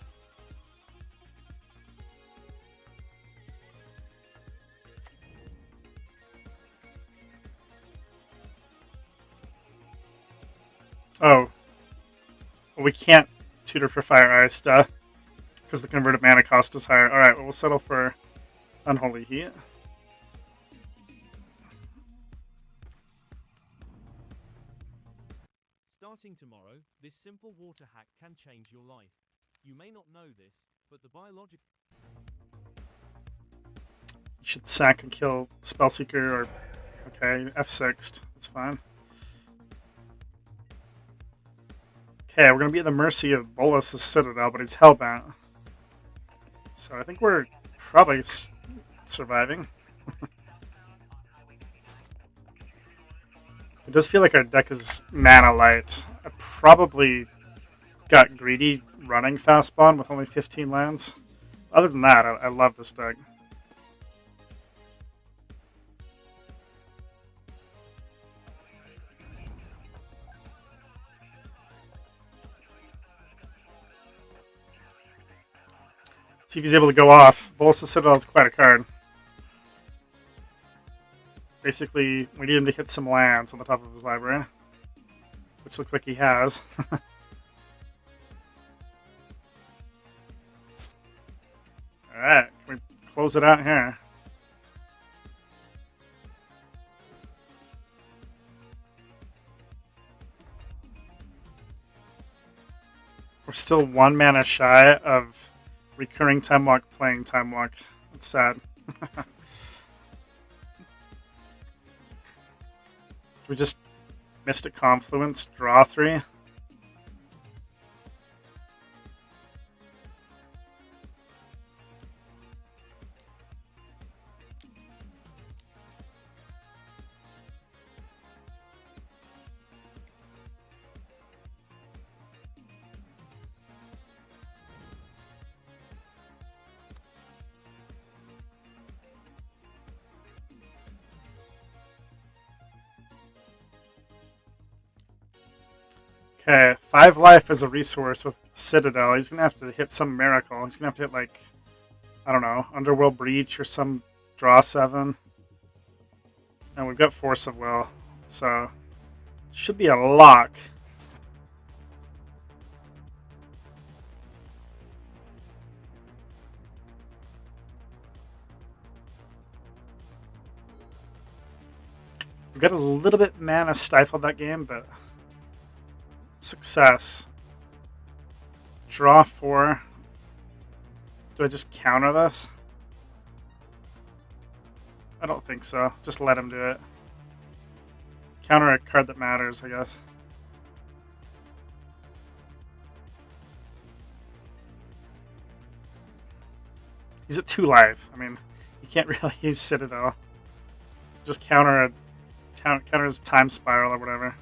Oh. Well, we can't tutor for Fire Ice, duh. Because the converted mana cost is higher. Alright, well, we'll settle for Unholy Heat. Starting tomorrow, this simple water hack can change your life. You may not know this, but the biological... You should sack and kill Spellseeker or... Okay, F6'd. That's fine. Okay, we're going to be at the mercy of Bolas the Citadel, but he's hellbound. So I think we're probably surviving. It does feel like our deck is mana light. I probably got greedy running Fastbond with only 15 lands. Other than that, I love this deck. See if he's able to go off. Bolsa Citadel is quite a card. Basically, we need him to hit some lands on the top of his library, which looks like he has. Alright, can we close it out here? We're still 1 mana shy of recurring Time Walk, playing Time Walk. That's sad. We just Mystic Confluence, draw 3. Okay, 5 life as a resource with Citadel. He's going to have to hit some miracle. He's going to have to hit, like, I don't know, Underworld Breach or some draw 7. And we've got Force of Will. So, should be a lock. We got a little bit mana stifled that game, but... Success. Draw 4. Do I just counter this? I don't think so. Just let him do it. Counter a card that matters, I guess. He's at 2 life. I mean, you can't really use Citadel. Just counter his Time Spiral or whatever.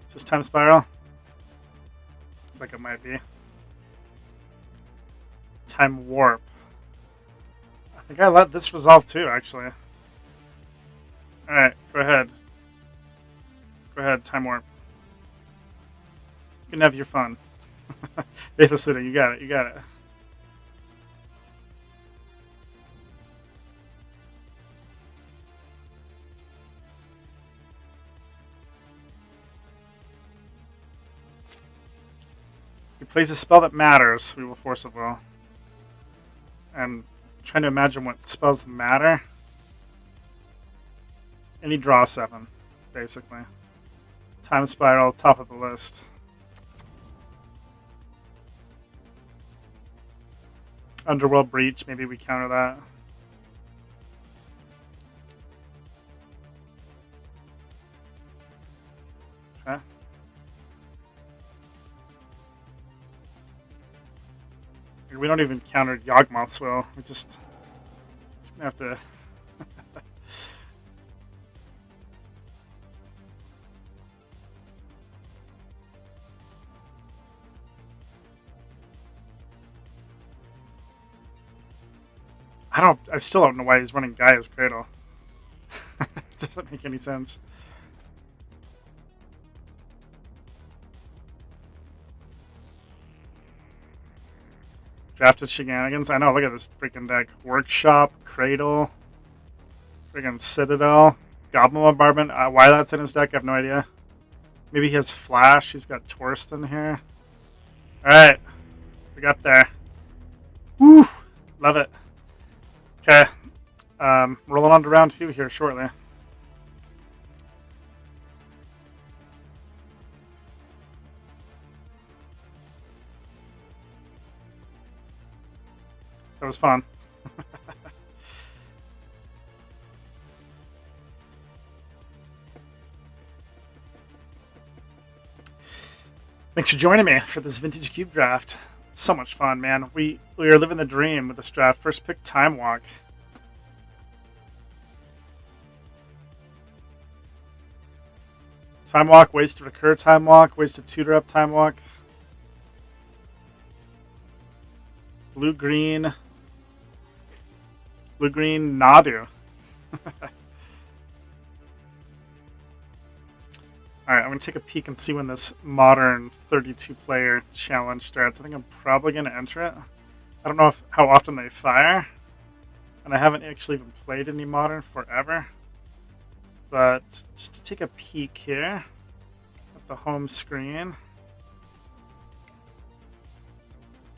Is this Time Spiral? Looks like it might be. Time Warp. I think I let this resolve too, actually. Alright, go ahead. Go ahead, Time Warp. You can have your fun. Faithless City, you got it, you got it. He plays a spell that matters, we will force of will. And I'm trying to imagine what spells matter. And he draws 7, basically. Time Spiral, top of the list. Underworld Breach, maybe we counter that. Okay. We don't even counter Yawgmoth's Will. We just... It's gonna have to... I still don't know why he's running Gaia's Cradle. It doesn't make any sense. Drafted Shenanigans. I know, look at this freaking deck. Workshop, Cradle, freaking Citadel, Goblin Bombardment. Why that's in his deck, I have no idea. Maybe he has Flash. He's got Torsten here. Alright. We got there. Woo! Love it. Okay. Rolling on to round 2 here shortly. That was fun. Thanks for joining me for this Vintage Cube draft. So much fun, man. We are living the dream with this draft. First pick, Time Walk. Time Walk, ways to recur Time Walk, ways to tutor up Time Walk. Blue-green, Nadu. Alright, I'm going to take a peek and see when this modern 32-player challenge starts. I think I'm probably going to enter it. I don't know how often they fire. And I haven't actually even played any modern forever. But just to take a peek here at the home screen.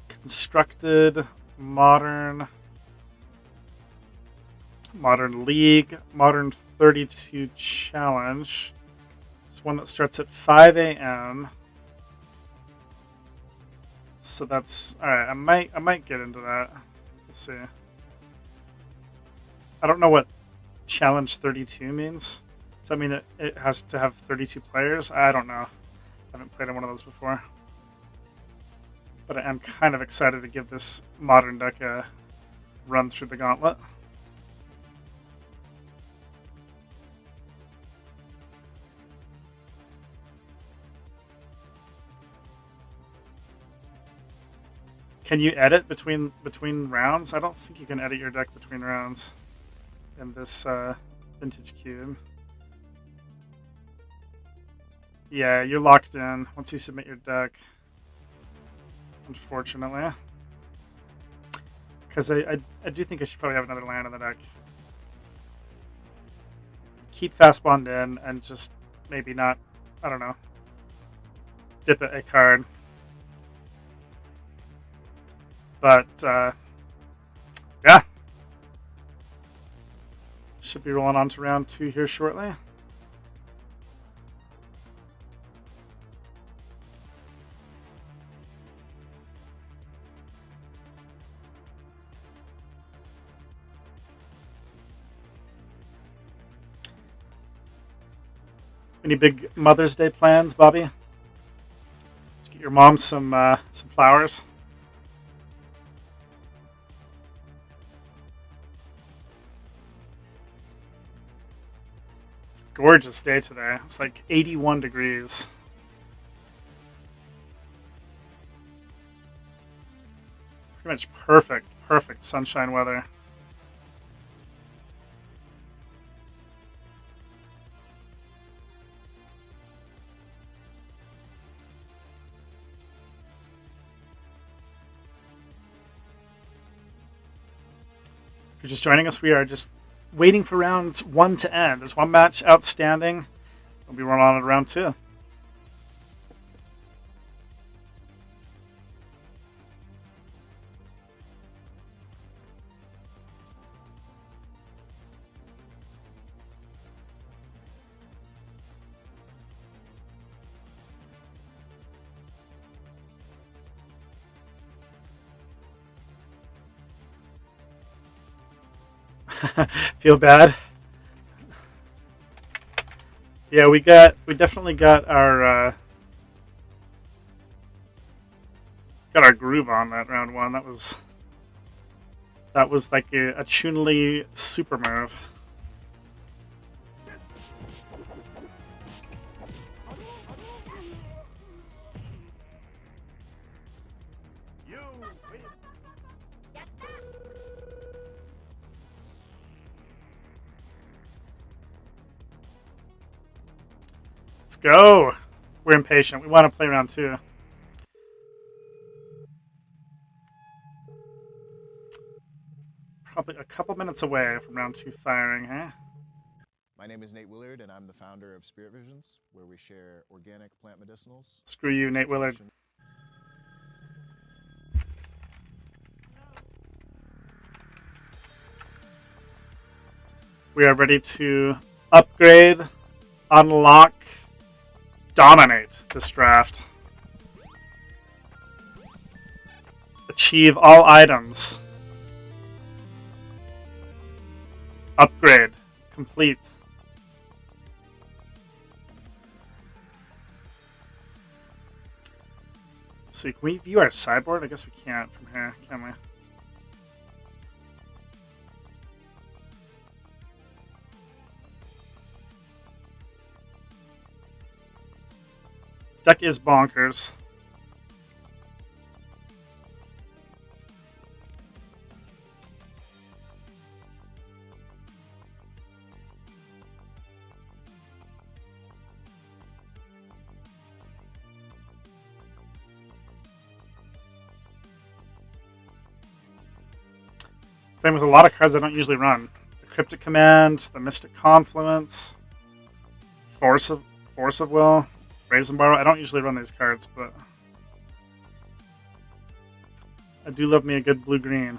Constructed, modern League, modern 32 challenge. It's one that starts at 5 a.m. So that's alright. I might get into that. Let's see. I don't know what challenge 32 means. Does that mean that it has to have 32 players? I don't know. I haven't played in one of those before. But I am kind of excited to give this modern deck a run through the gauntlet. Can you edit between rounds? I don't think you can edit your deck between rounds in this Vintage Cube. Yeah, you're locked in once you submit your deck. Unfortunately. Because I do think I should probably have another land in the deck. Keep Fast Bond in and just maybe not, I don't know, dip a card. But, yeah. Should be rolling on to round 2 here shortly. Any big Mother's Day plans, Bobby? Did you get your mom some flowers? It's a gorgeous day today. It's like 81 degrees. Pretty much perfect sunshine weather. If you're just joining us, we are just waiting for round 1 to end. There's one match outstanding. We'll be running on at round 2. Feel bad. Yeah, we definitely got our groove on that round 1. That was like a Chun-Li super move. Let's go. We're impatient. We want to play round 2. Probably a couple minutes away from round 2 firing, huh? My name is Nate Willard, and I'm the founder of Spirit Visions, where we share organic plant medicinals. Screw you, Nate Willard. We are ready to upgrade, unlock, dominate this draft. Achieve all items. Upgrade. Complete. Let's see, can we view our sideboard? I guess we can't from here, can we? Deck is bonkers. Same with a lot of cards I don't usually run. The Cryptic Command, the Mystic Confluence, Force of Will, Raise and Borrow. I don't usually run these cards, but I do love me a good blue-green.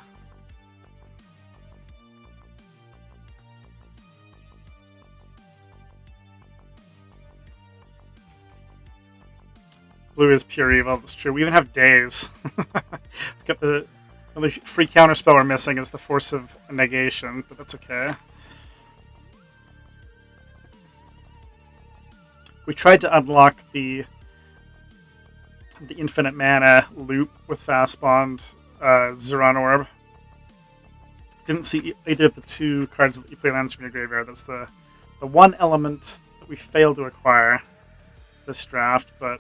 Blue is pure evil, that's true. We even have days. Got the only free counterspell we're missing is the Force of Negation, but that's okay. We tried to unlock the infinite mana loop with Fast Bond, Zeron Orb. Didn't see either of the 2 cards that you play lands from your graveyard. That's the one element that we failed to acquire this draft, but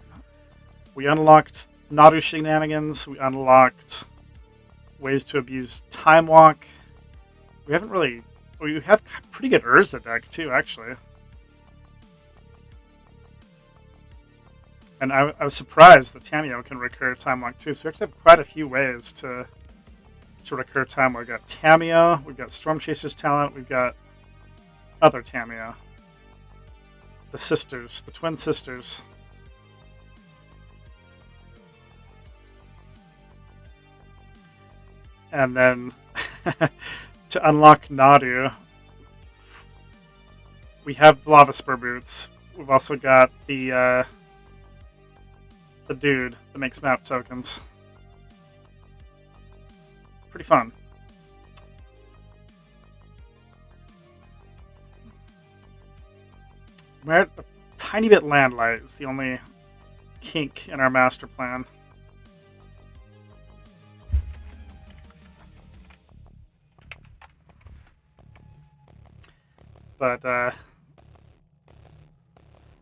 we unlocked Nadu Shenanigans, we unlocked ways to abuse Time Walk. We have pretty good Urza deck too, actually. And I was surprised that Tamiyo can recur Time Walk too, so we actually have quite a few ways to recur Time Walk. We've got Tamiyo, we've got Storm Chaser's Talent, we've got other Tamiyo. The sisters, the twin sisters. And then to unlock Nadu, we have the Lava Spur Boots. We've also got the dude that makes map tokens. Pretty fun. We're at a tiny bit landlight is the only kink in our master plan. But I'm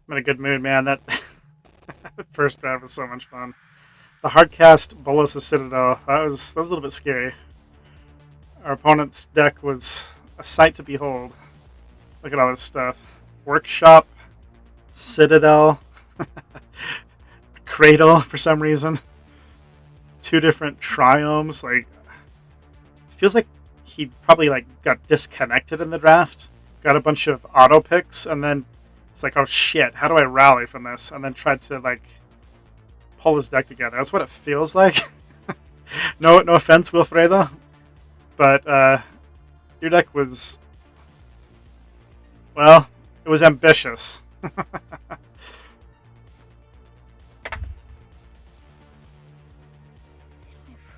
in a good mood, man. That first round was so much fun. The hardcast Bolas of Citadel, that was a little bit scary. Our opponent's deck was a sight to behold. Look at all this stuff. Workshop, Citadel, Cradle for some reason. 2 different triomes. Like, it feels like he probably like got disconnected in the draft. Got a bunch of auto picks, and then it's like, oh shit, how do I rally from this? And then tried to like pull his deck together. That's what it feels like. No offense, Wilfredo, but your deck was, well, it was ambitious. My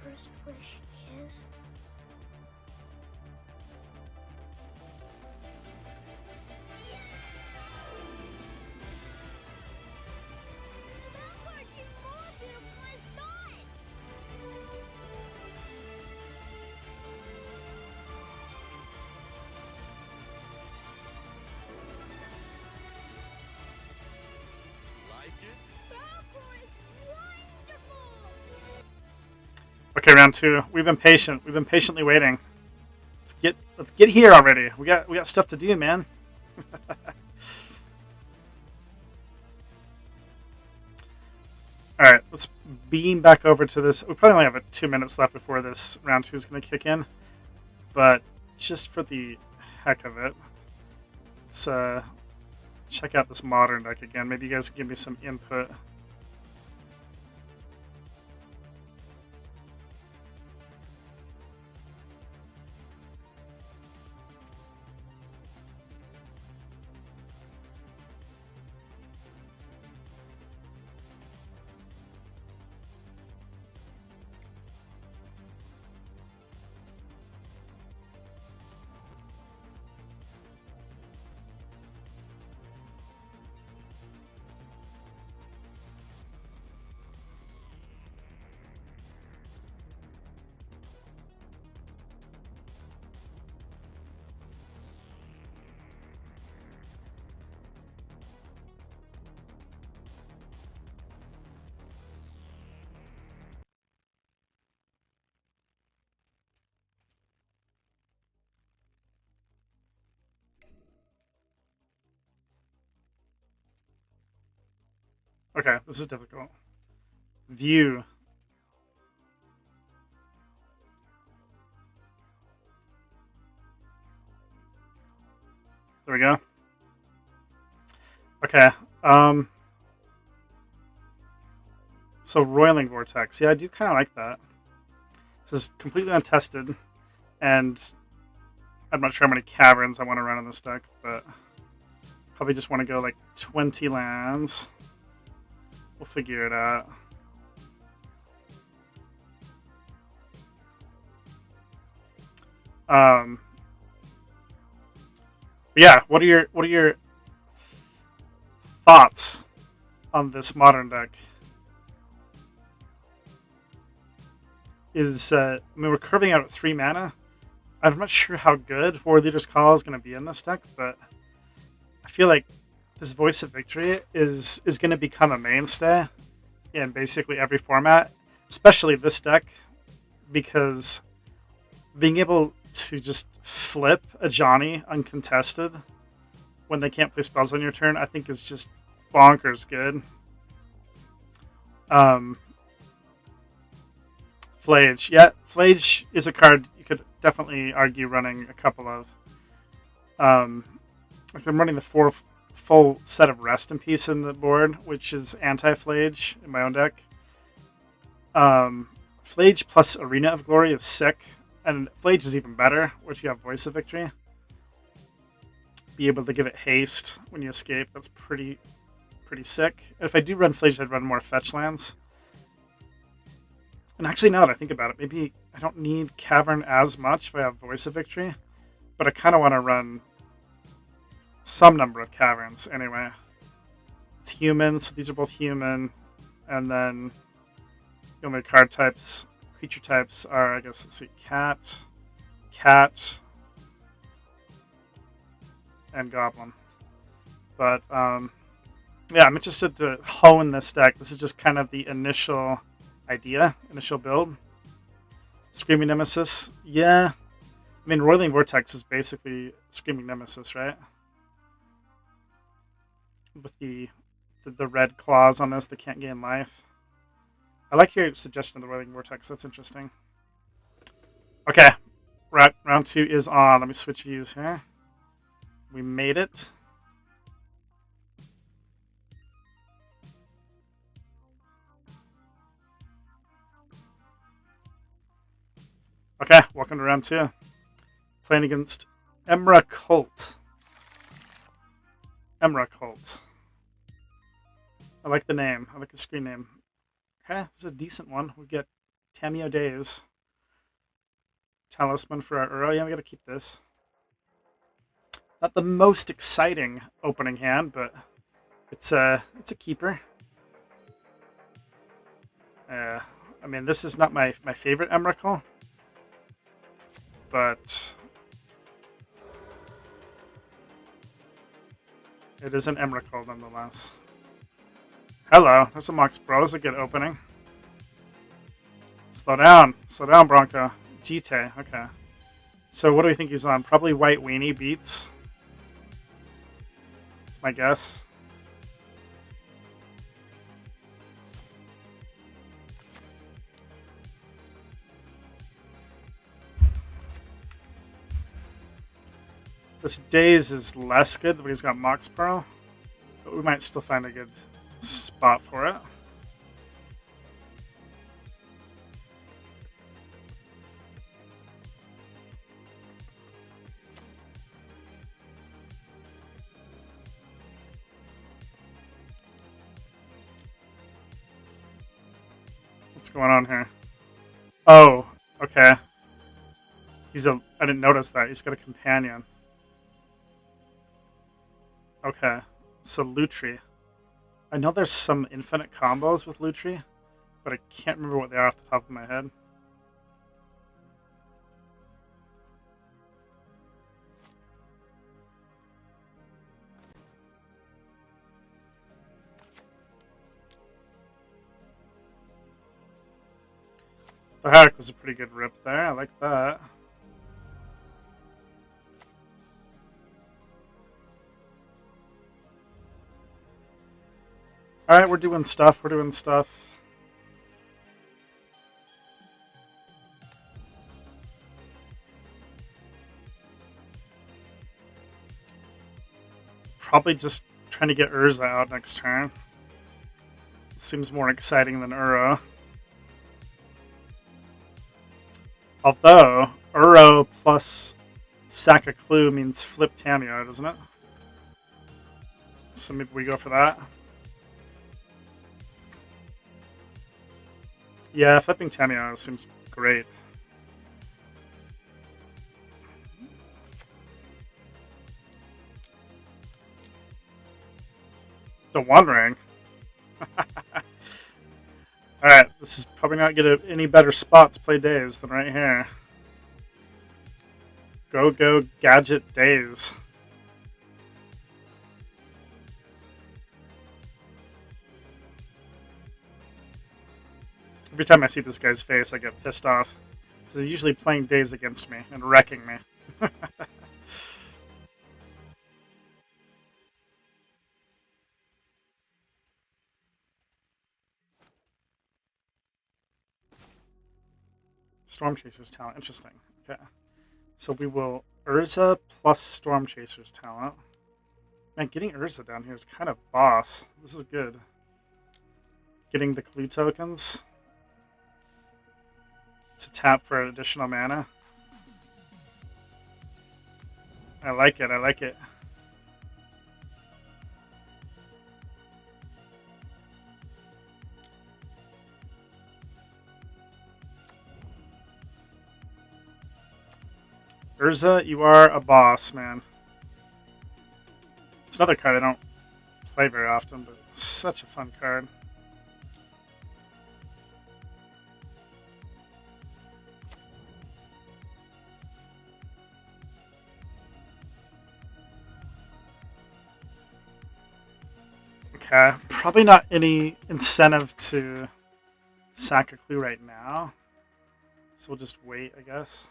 first wish is... Backwards is more beautiful than I thought! Like it? Backwards! Wonderful! Okay, round 2. We've been patient. We've been patiently waiting. Let's get here already. We got stuff to do, man. All right, let's beam back over to this. We probably only have 2 minutes left before this round 2 is going to kick in, but just for the heck of it, let's check out this modern deck again. Maybe you guys can give me some input. Okay, this is difficult. View. There we go. Okay. So Roiling Vortex. Yeah, I do kind of like that. This is completely untested, and I'm not sure how many caverns I want to run in this deck, but probably just want to go like 20 lands. We'll figure it out. Yeah, what are your thoughts on this modern deck? I mean, we're curving out at 3 mana. I'm not sure how good War Leader's Call is going to be in this deck, but I feel like this Voice of Victory is going to become a mainstay in basically every format, especially this deck, because being able to just flip a Johnny uncontested when they can't play spells on your turn, I think is just bonkers good. Flage. Yeah, Flage is a card you could definitely argue running a couple of. Like I'm running the full set of Rest in Peace in the board, which is anti-Flage in my own deck. Flage plus Arena of Glory is sick, and Flage is even better, which you have Voice of Victory. Be able to give it haste when you escape. That's pretty sick. And if I do run Flage, I'd run more fetch lands. And actually, now that I think about it, maybe I don't need Cavern as much if I have Voice of Victory, but I kind of want to run some number of Caverns anyway. It's human, so these are both human. And then the only card types, creature types are, I guess, let's see, cat, cat, and goblin. But yeah, I'm interested to hone this deck. This is just kind of the initial idea, initial build. Screaming Nemesis, yeah. I mean, Roiling Vortex is basically Screaming Nemesis, right? With the red claws on this, they can't gain life. I like your suggestion of the Roiling Vortex. That's interesting. Okay, round 2 is on. Let me switch views here. We made it. Okay, welcome to round 2. Playing against Emra Cult. Emra Cult. I like the name. I like the screen name. Okay, this is a decent one. We get Tameo Days. Talisman for our Uro. Yeah, we gotta keep this. Not the most exciting opening hand, but it's a keeper. I mean, this is not my favorite Emrakul, but it is an Emrakul nonetheless. Hello, there's a Mox Bros. A good opening. Slow down, Bronco. Jite, okay. So what do we think he's on? Probably White Weenie beats. That's my guess. This Daze is less good, but he's got Mox Pearl. But we might still find a good spot for it. What's going on here? Oh, okay. I didn't notice that. He's got a companion. Okay, so Lutri. I know there's some infinite combos with Lutri, but I can't remember what they are off the top of my head. The Hack was a pretty good rip there. I like that. Alright, we're doing stuff. Probably just trying to get Urza out next turn. Seems more exciting than Uro. Although, Uro plus Sack a Clue means flip Tameo, doesn't it? So maybe we go for that. Yeah, flipping Tameo seems great. The One Ring. Alright, this is probably not going to any better spot to play Daze than right here. Go Gadget Daze. Every time I see this guy's face, I get pissed off. Because he's usually playing Daze against me and wrecking me. Storm Chaser's talent. Interesting. Okay. So we will Urza plus Storm Chaser's talent. Man, getting Urza down here is kind of boss. This is good. Getting the clue tokens to tap for additional mana. I like it. Urza, you are a boss, man. It's another card I don't play very often, but it's such a fun card. Okay, probably not any incentive to sack a clue right now, so we'll just wait, I guess.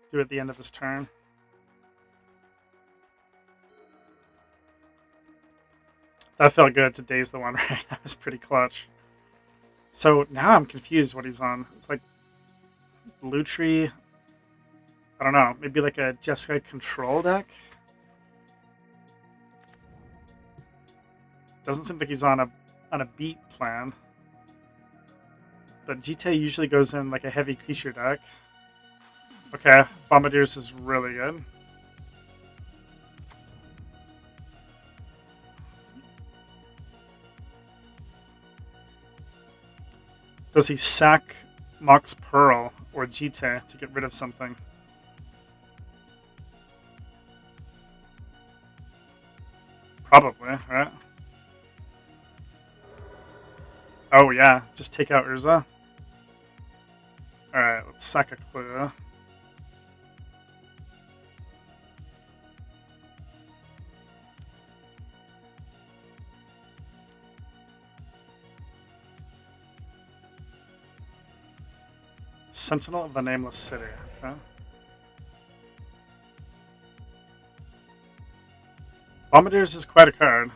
Do it at the end of his turn. That felt good to daze the one, right? That was pretty clutch. So now I'm confused what he's on. It's like Blue Tree. I don't know. Maybe like a Jeskai control deck? Doesn't seem like he's on a beat plan. But Jite usually goes in like a heavy creature deck. Okay, Bombardiers is really good. Does he sack Mox Pearl or Jite to get rid of something? Probably, right? Oh yeah, just take out Urza. Alright, let's sack a clue. Sentinel of the Nameless City, okay. Bombardiers is quite a card.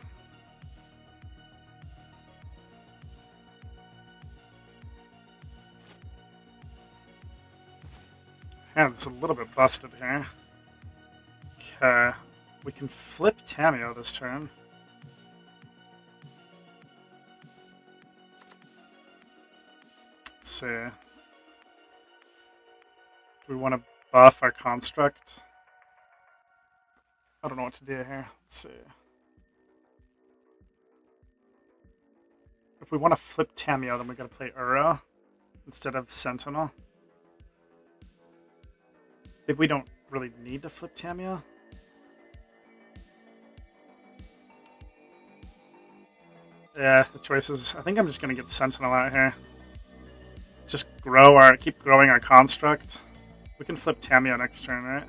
Yeah, it's a little bit busted here. Okay, we can flip Tamio this turn. Let's see. Do we want to buff our construct? I don't know what to do here. Let's see. If we want to flip Tamio, then we got to play Uro instead of Sentinel. Maybe we don't really need to flip Tamio. Yeah, the choices. I think I'm just gonna get Sentinel out here. Just keep growing our construct. We can flip Tamio next turn, right?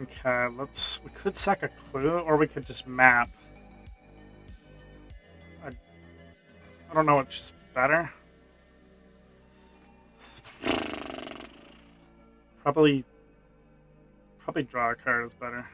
Okay, we could sack a clue, or we could just map. I don't know which is better. Probably draw a card is better.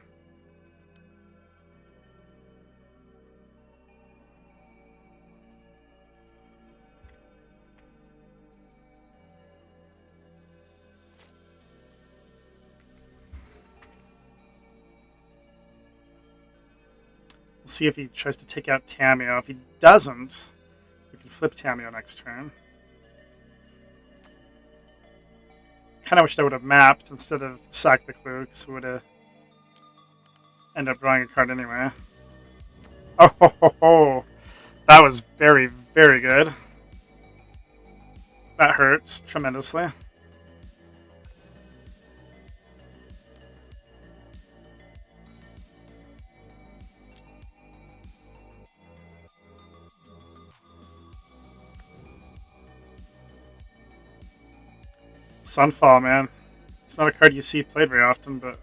We'll see if he tries to take out Tamio. If he doesn't, we can flip Tamio next turn. Kind of wished I would have mapped instead of sacked the clue, because we would have ended up drawing a card anyway. Oh ho ho ho! That was very, very good. That hurts tremendously. Sunfall, man. It's not a card you see played very often, but...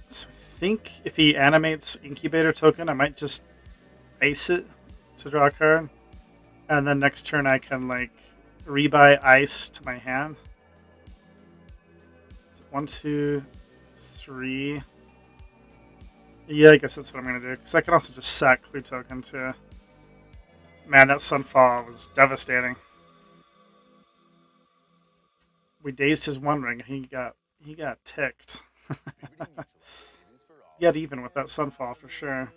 So I think if he animates Incubator Token, I might just ice it to draw a card. And then next turn I can, like, rebuy ice to my hand. So 1, 2, 3... Yeah, I guess that's what I'm going to do. Because I can also just sack Clue Token too. Man, that Sunfall was devastating. We dazed his One Ring and he got ticked. Yet even with that Sunfall for sure.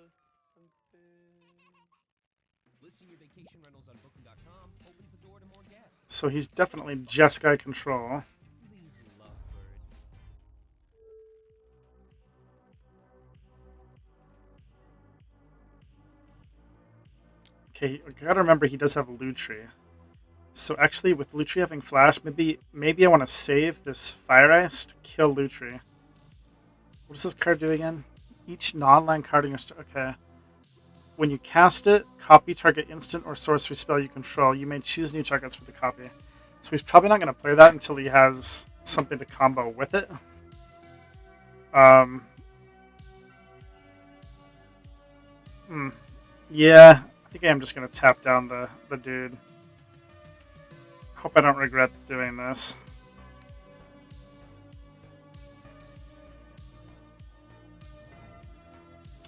Listing your vacation rentals on booking.com opens the door to more guests. So he's definitely Jeskai control. These lovebirds. Okay, I gotta remember he does have Lutri. So actually, with Lutri having Flash, maybe I want to save this Fire Ice to kill Lutri. What does this card do again? Each non-land card in your... Okay. When you cast it, copy target instant or sorcery spell you control. You may choose new targets for the copy. So he's probably not going to play that until he has something to combo with it. Yeah, I think I am just going to tap down the dude. Hope I don't regret doing this.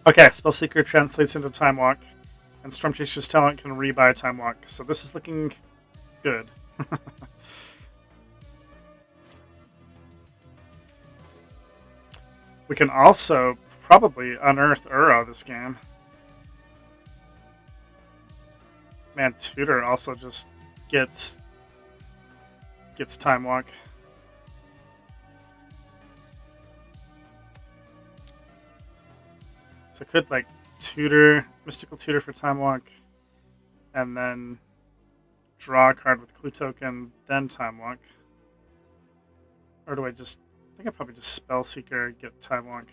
Okay, Spellseeker translates into Time Walk, and Stormchaser's talent can rebuy Time Walk, so this is looking good. We can also probably unearth Uro this game. Man, Tutor also just gets Time Walk. So I could like Tutor, Mystical Tutor for Time Walk, and then draw a card with Clue Token, then Time Walk. Or do I just... I think I probably just Spellseeker, get Time Walk.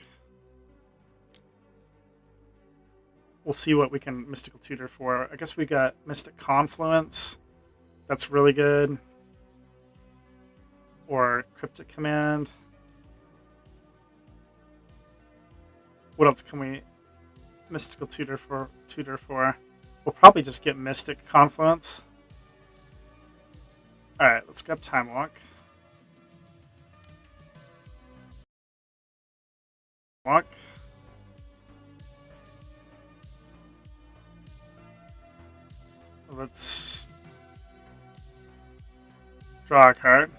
We'll see what we can Mystical Tutor for. I guess we got Mystic Confluence. That's really good. Or Cryptic Command. What else can we Mystical Tutor for? We'll probably just get Mystic Confluence. Alright, let's grab Time Walk. Let's draw a card.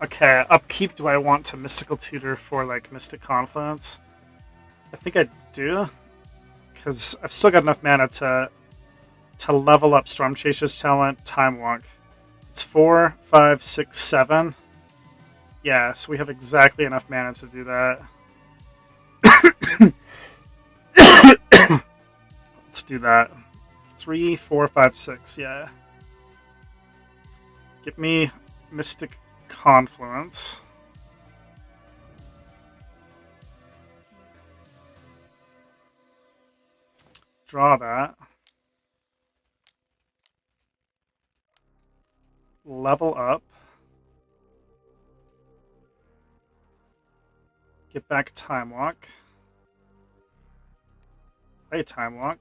Okay, upkeep do I want to Mystical Tutor for like Mystic Confluence? I think I do. Because I've still got enough mana to level up Stormchaser's talent, Time Walk. It's 4, 5, 6, 7. Yeah, so we have exactly enough mana to do that. Let's do that. 3, 4, 5, 6, yeah. Get me Mystic Confluence. Draw that. Level up. Get back Time Walk. Play Time Walk.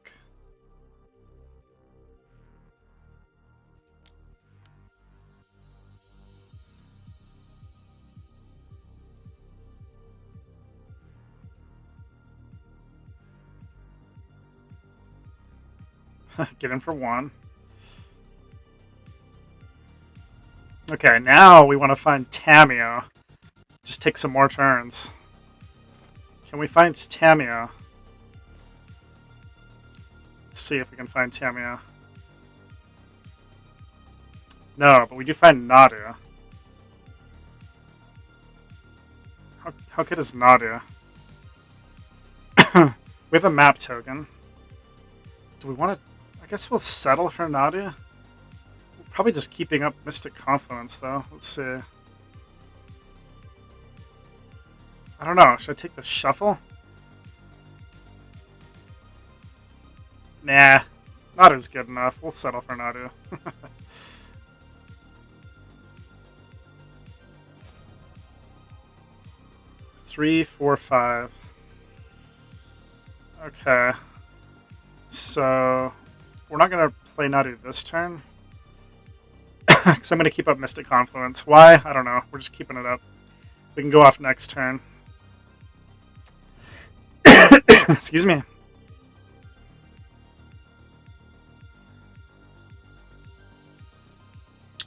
Get in for 1. Okay, now we want to find Tamio. Just take some more turns. Can we find Tamio? Let's see if we can find Tamio. No, but we do find Nadu. How good is Nadu? We have a map token. Do we want to... I guess we'll settle for Nadu. We're probably just keeping up Mystic Confluence, though. Let's see. I don't know. Should I take the Shuffle? Nah. Nadu's good enough. We'll settle for Nadu. 3, 4, 5. Okay. So... we're not going to play Nadu this turn. Because I'm going to keep up Mystic Confluence. Why? I don't know. We're just keeping it up. We can go off next turn. Excuse me.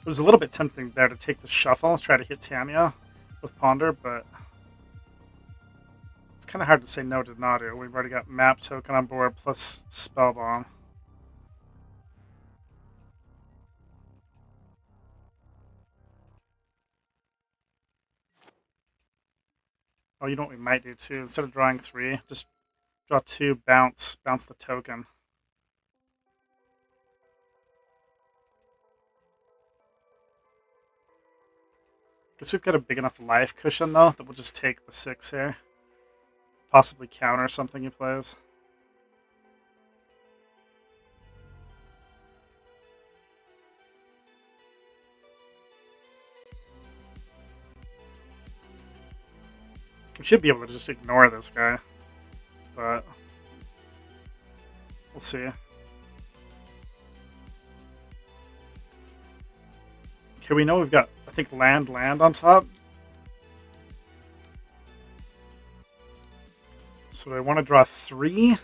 was a little bit tempting there to take the shuffle, try to hit Tamia with Ponder, but it's kind of hard to say no to Nadu. We've already got Map Token on board plus Spellbomb. Oh, you know what we might do too? Instead of drawing 3, just draw 2, bounce the token. Guess we've got a big enough life cushion though that we'll just take the 6 here. Possibly counter something he plays. We should be able to just ignore this guy, but we'll see. Okay, we know we've got, I think, land on top. So do I want to draw 3?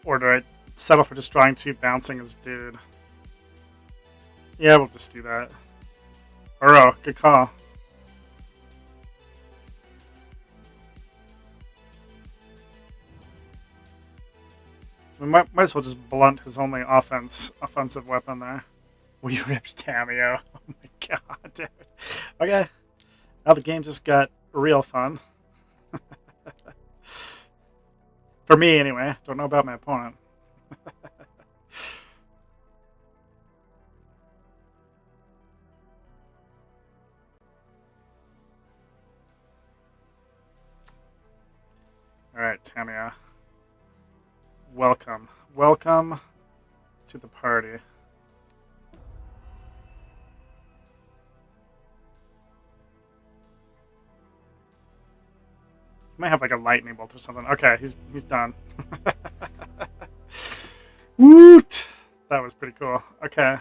Or do I settle for just drawing 2, bouncing his dude? Yeah, we'll just do that. Burrow, good call. We might as well just blunt his only offensive weapon there. We ripped Tamio. Oh my god, dude. Okay. Now the game just got real fun. For me, anyway. Don't know about my opponent. Alright, Tamia. Welcome. Welcome to the party. Might have like a lightning bolt or something. Okay, he's done. Woot! That was pretty cool. Okay.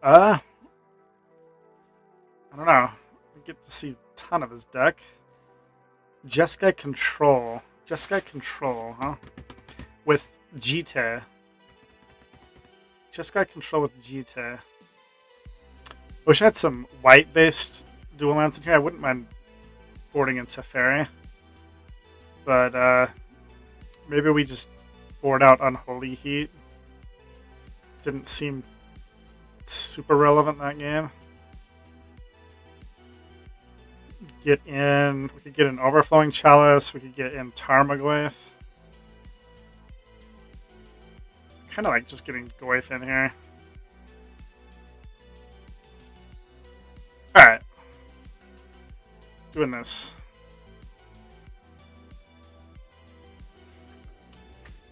I don't know. We get to see a ton of his deck. Jeskai Control. Jeskai Control, huh? With Jite. Jeskai Control with Jite. Wish I had some white-based dual lands in here. I wouldn't mind boarding into Teferi. But maybe we just board out Unholy Heat. Didn't seem super relevant in that game. We could get an Overflowing Chalice. We could get in Tarmogoyf. Kind of like just getting Goyf in here. Alright. Doing this.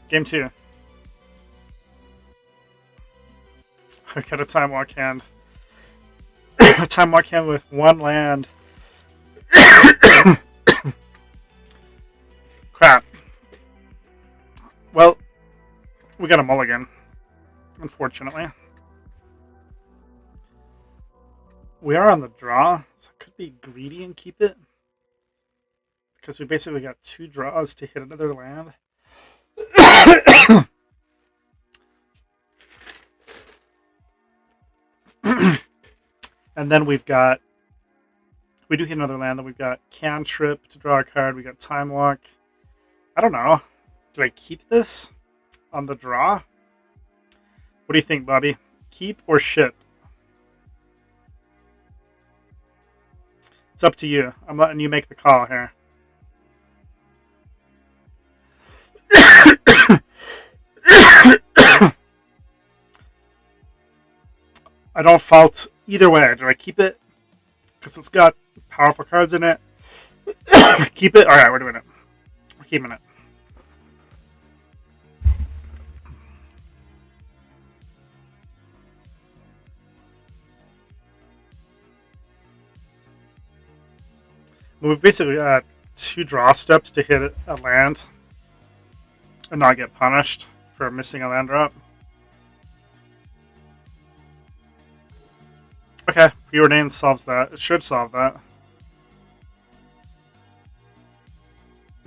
Game 2. I got a Time Walk hand. A Time Walk hand with 1 land. Crap. Well, we got a mulligan, unfortunately. We are on the draw, so it could be greedy and keep it. Because we basically got 2 draws to hit another land. And then we do hit another land, then we've got Cantrip to draw a card, we got Time Walk. I don't know. Do I keep this on the draw? What do you think, Bobby? Keep or ship? It's up to you. I'm letting you make the call here. I don't fault either way. Do I keep it? Because it's got powerful cards in it. Keep it? Alright, we're doing it. We're keeping it. We've basically got 2 draw steps to hit a land and not get punished for missing a land drop. Okay, Preordained solves that. It should solve that.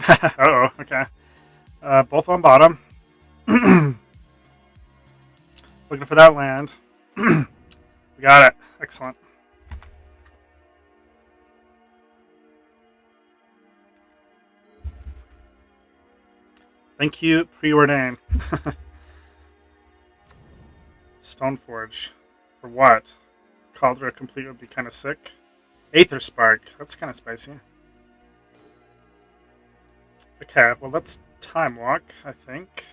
Uh-oh, okay. Both on bottom. Looking for that land. We got it. Excellent. Thank you, Preordain. Stoneforge. For what? Cauldron complete would be kind of sick. Aether Spark. That's kind of spicy. Okay, well, let's Time Walk, I think.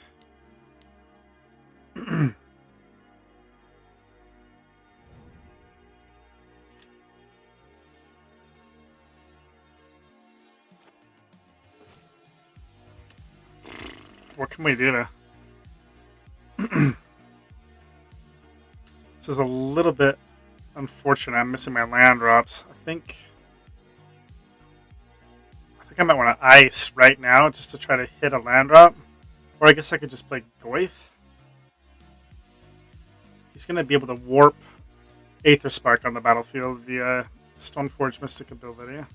What can we do to... This is a little bit unfortunate. I'm missing my land drops. I think I might want to ice right now just to try to hit a land drop. Or I guess I could just play Goyf. He's going to be able to warp Aether Spark on the battlefield via Stoneforge Mystic ability.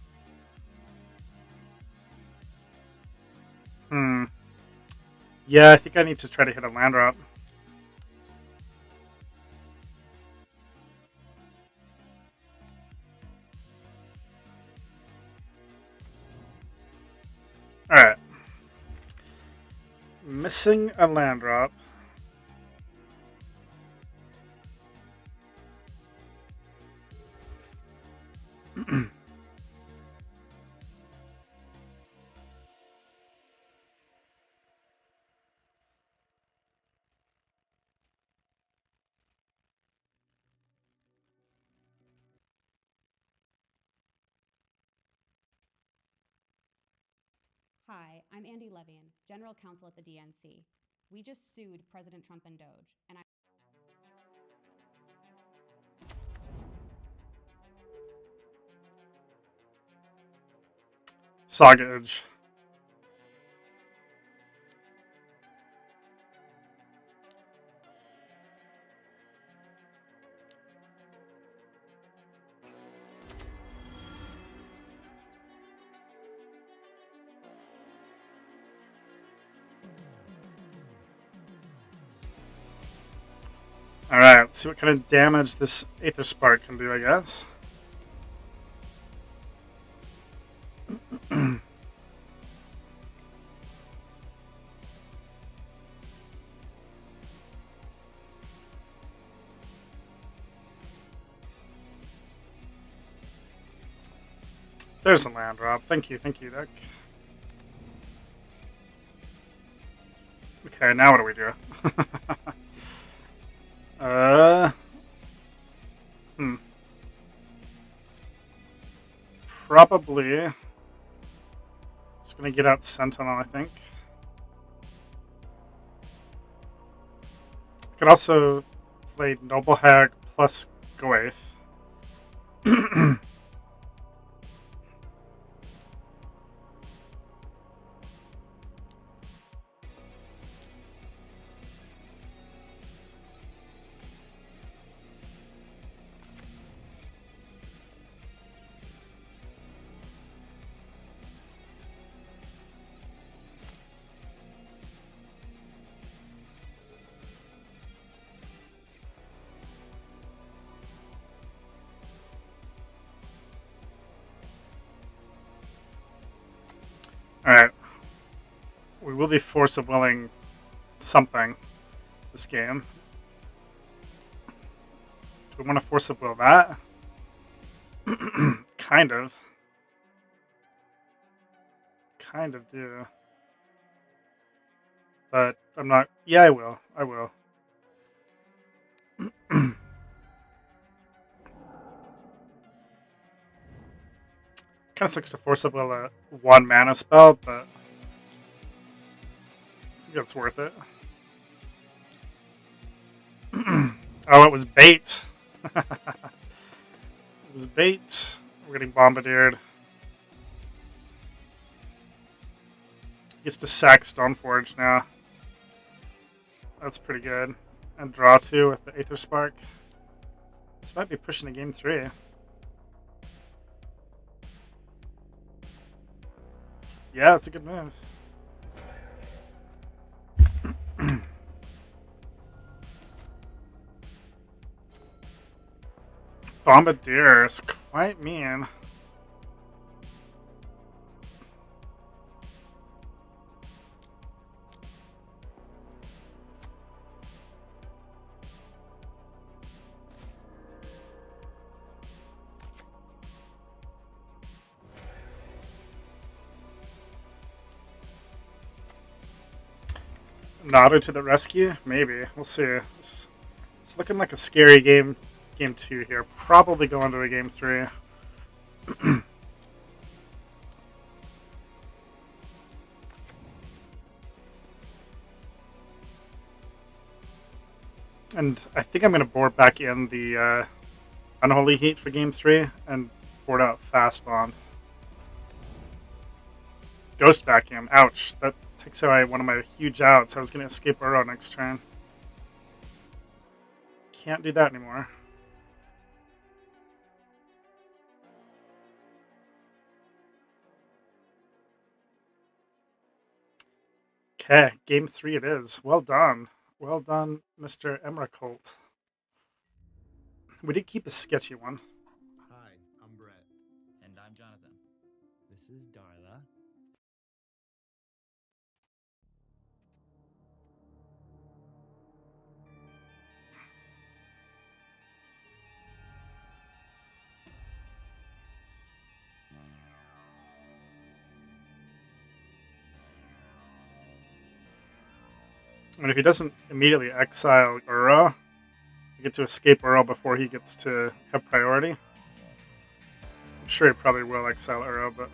Yeah, I think I need to try to hit a land drop. Alright. Missing a land drop. Hi, I'm Andy Levian, General Counsel at the DNC. We just sued President Trump and Doge, and I... Saga Edge. Alright, let's see what kind of damage this Aether Spark can do, I guess. There's a land drop. Thank you, deck. Okay, now what do we do? Probably just gonna get out Sentinel, I think. I could also play Noble Hag plus Goyf. Alright. We will be force of willing something this game. Do we want to force of will that? Kind of. Kind of do. But I'm not... Yeah, I will. I will. Kind of sucks to force up a 1 mana spell, but I think that's worth it. Oh, it was bait. It was bait. We're getting bombarded. He gets to sack Stoneforge now. That's pretty good. And draw 2 with the Aether Spark. This might be pushing to game 3. Yeah, it's a good move. Bombardier is quite mean. Nado to the rescue? Maybe. We'll see. It's looking like a scary game. Game 2 here. Probably going to a game 3. And I think I'm going to board back in the Unholy Heat for game 3 and board out Fast Bond. Ghost Vacuum. Ouch. That takes away one of my huge outs. I was going to escape Uro next turn. Can't do that anymore. Okay, game 3 it is. Well done. Well done, Mr. Emracolt. We did keep a sketchy one. Hi, I'm Brett. And I'm Jonathan. This is Darla. And if he doesn't immediately exile Uro, you get to escape Uro before he gets to have priority. I'm sure he probably will exile Uro, but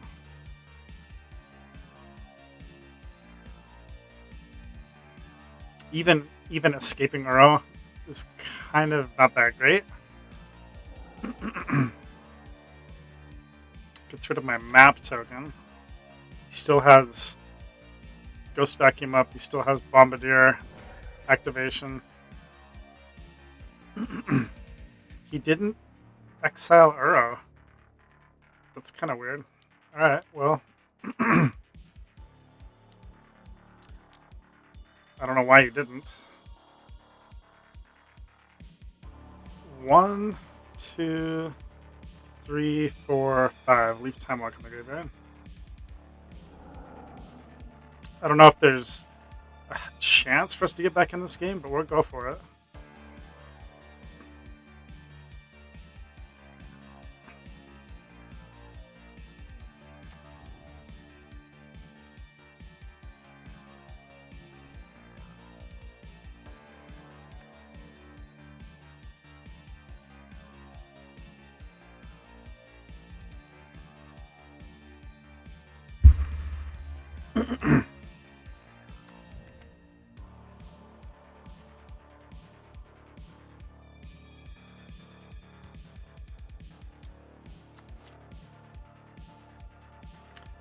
even escaping Uro is kind of not that great. Gets rid of my map token. He still has Ghost Vacuum up. He still has Bombardier activation. He didn't exile Uro. That's kind of weird. Alright, well. I don't know why he didn't. 1, 2, 3, 4, 5. Leave Time Walk in the graveyard. I don't know if there's a chance for us to get back in this game, but we'll go for it.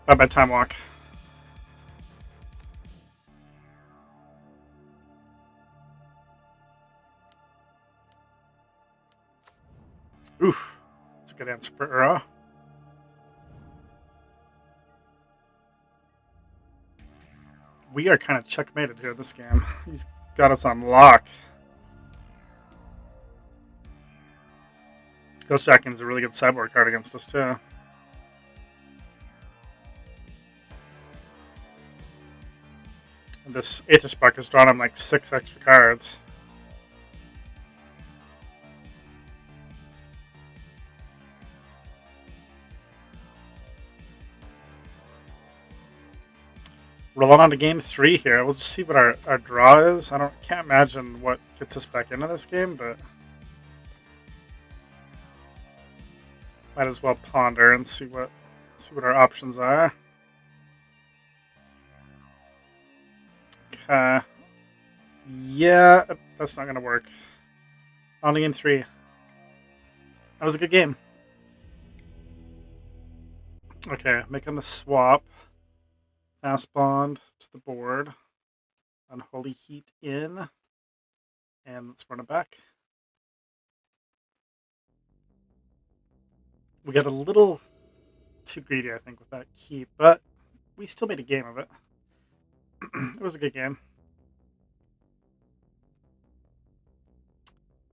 Bye-bye, Time Walk. Oof. That's a good answer for Uro. We are kind of checkmated here this game. He's got us on lock. Ghost Vacuum is a really good sideboard card against us, too. And this Aether Spark has drawn him like 6 extra cards. Rolling on to game 3 here. We'll just see what our draw is. Can't imagine what gets us back into this game, but might as well ponder and see what our options are. Okay. Yeah, that's not gonna work. On to game 3. That was a good game. Okay, making the swap. Fast Bond to the board. Unholy Heat in. And let's run it back. We got a little too greedy, I think, with that keep, but we still made a game of it. It was a good game.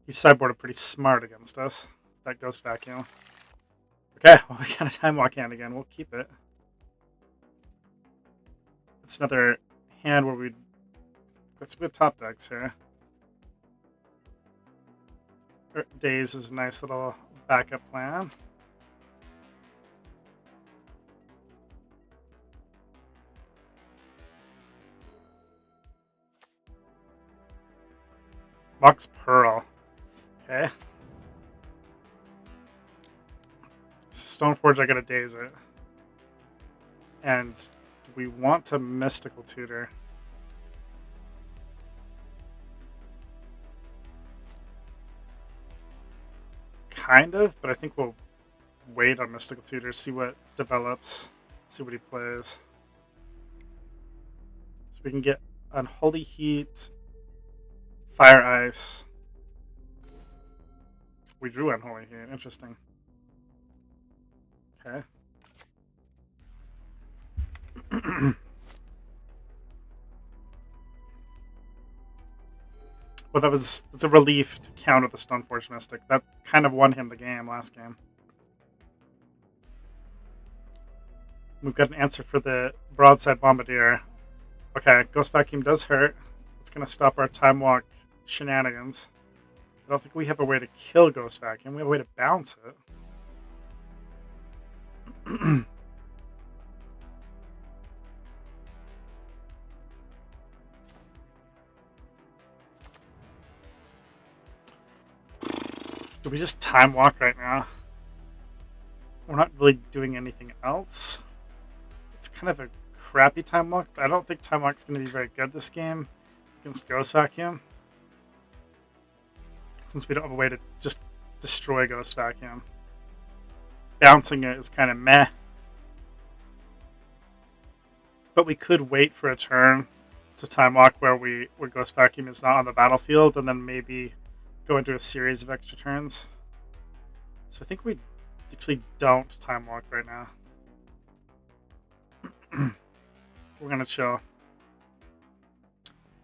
He sideboarded pretty smart against us. that Ghost Vacuum. Okay, well, we got a Time Walk hand again. We'll keep it. It's another hand where we got some good top decks here. Daze is a nice little backup plan. Mox Pearl. Okay. Stoneforge, I gotta Daze it. And do we want to Mystical Tutor? Kind of, but I think we'll wait on Mystical Tutor, see what develops, see what he plays. So we can get Unholy Heat, Fire Ice. We drew Unholy Heat, interesting. Okay. Well, that's a relief to counter the Stoneforge Mystic. That kind of won him the game last game. We've got an answer for the Broadside Bombardier. Okay, Ghost Vacuum does hurt. It's going to stop our Time Walk shenanigans. I don't think we have a way to kill Ghost Vacuum. We have a way to bounce it. Do we just Time Walk right now? We're not really doing anything else. It's kind of a crappy Time Walk, but I don't think Time Walk's going to be very good this game against Ghost Vacuum, since we don't have a way to just destroy Ghost Vacuum. Bouncing it is kind of meh. But we could wait for a turn to Time Walk where Ghost Vacuum is not on the battlefield, and then maybe go into a series of extra turns. So I think we actually don't Time Walk right now. We're going to chill.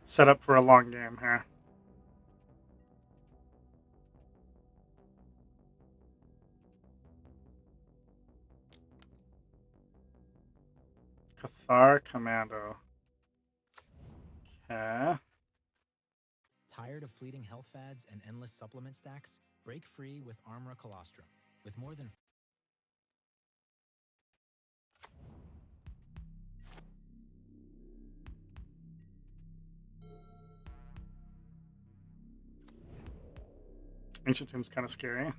Set up for a long game here. Cathar Commando. Okay. Tired of fleeting health fads and endless supplement stacks? Break free with Armor Colostrum. With more than Ancient Tomb's kind of scary.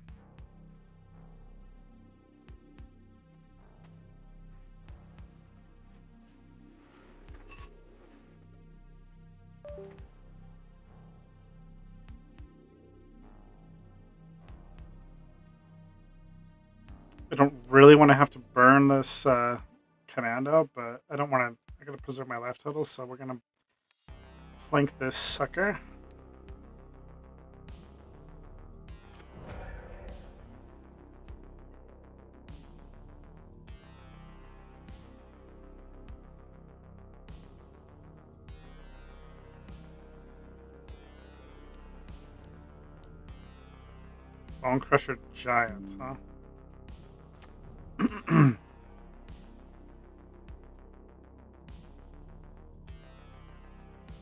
I don't really want to have to burn this commando, but I don't want to. I gotta preserve my life total, so we're gonna plink this sucker. Bone Crusher Giant, huh?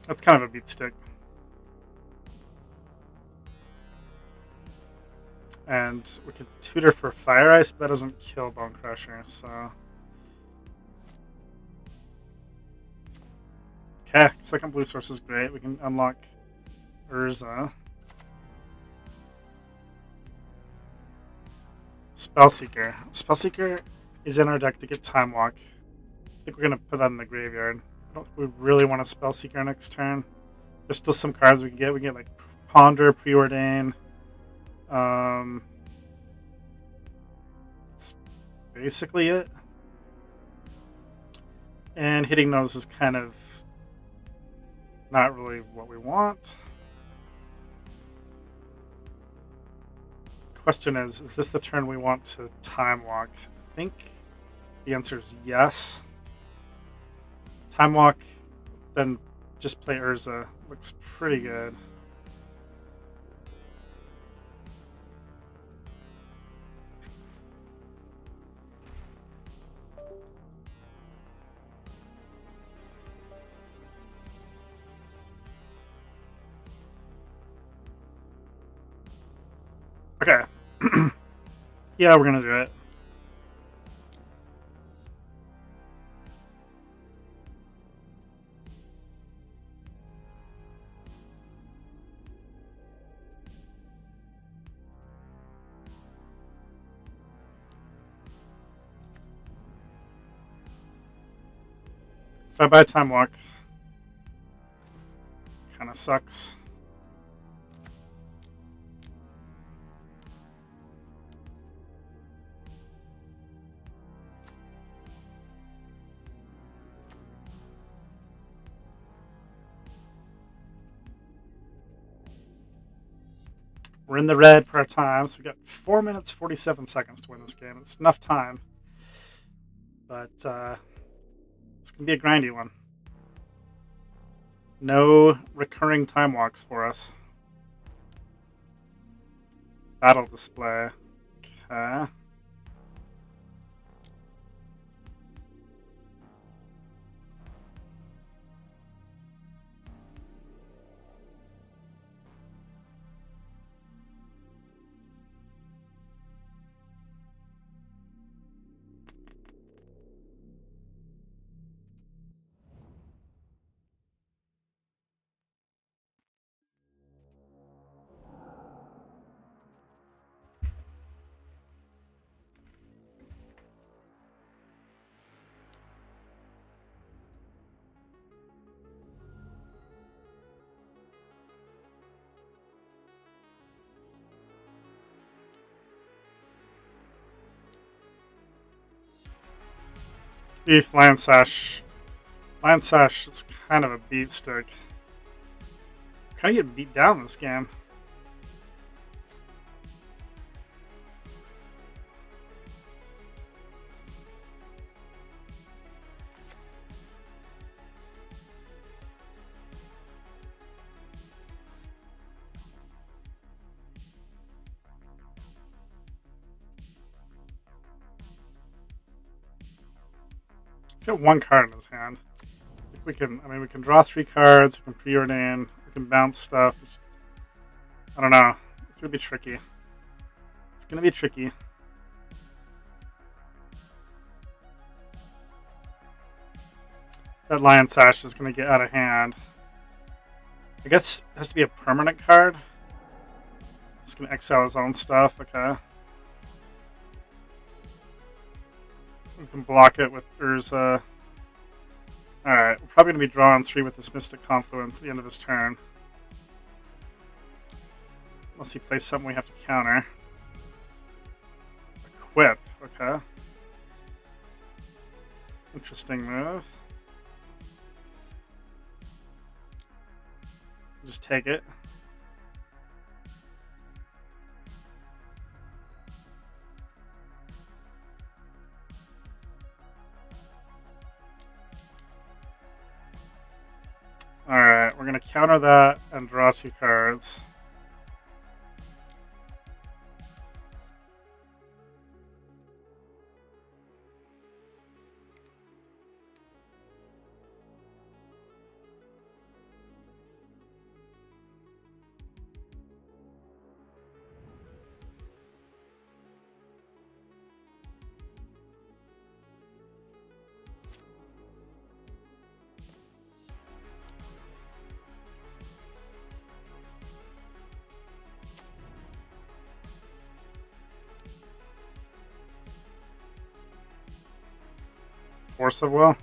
That's kind of a beat stick. And we could tutor for Fire Ice, but that doesn't kill Bone Crusher, so... Okay, second blue source is great. We can unlock Urza. Spellseeker. Spellseeker is in our deck to get Time Walk. I think we're going to put that in the graveyard. I don't think we really want to Spellseeker next turn. There's still some cards we can get. We can get like Ponder, Preordain. That's basically it. And hitting those is kind of not really what we want. Question is this the turn we want to Time Walk? I think the answer is yes. Time Walk, then just play Urza. Looks pretty good. Okay. Yeah, we're gonna do it. Bye-bye, Time Walk. Kind of sucks. We're in the red for our time, so we've got 4 minutes, 47 seconds to win this game. It's enough time. But it's going to be a grindy one. No recurring time walks for us. Battle display. Okay. Eef, Lion Sash. Lion Sash is kind of a beat stick. Kind of get beat down in this game. He's got one card in his hand. If we can, I mean, we can draw 3 cards. We can preordain. We can bounce stuff. I don't know. It's gonna be tricky. It's gonna be tricky. That Lion Sash is gonna get out of hand. I guess it has to be a permanent card. It's gonna exile his own stuff. Okay. We can block it with Urza. Alright, we're probably going to be drawing 3 with this Mystic Confluence at the end of his turn. Unless he plays something we have to counter. Equip, okay. Interesting move. Just take it. Alright, we're going to counter that and draw 2 cards. Force of Will?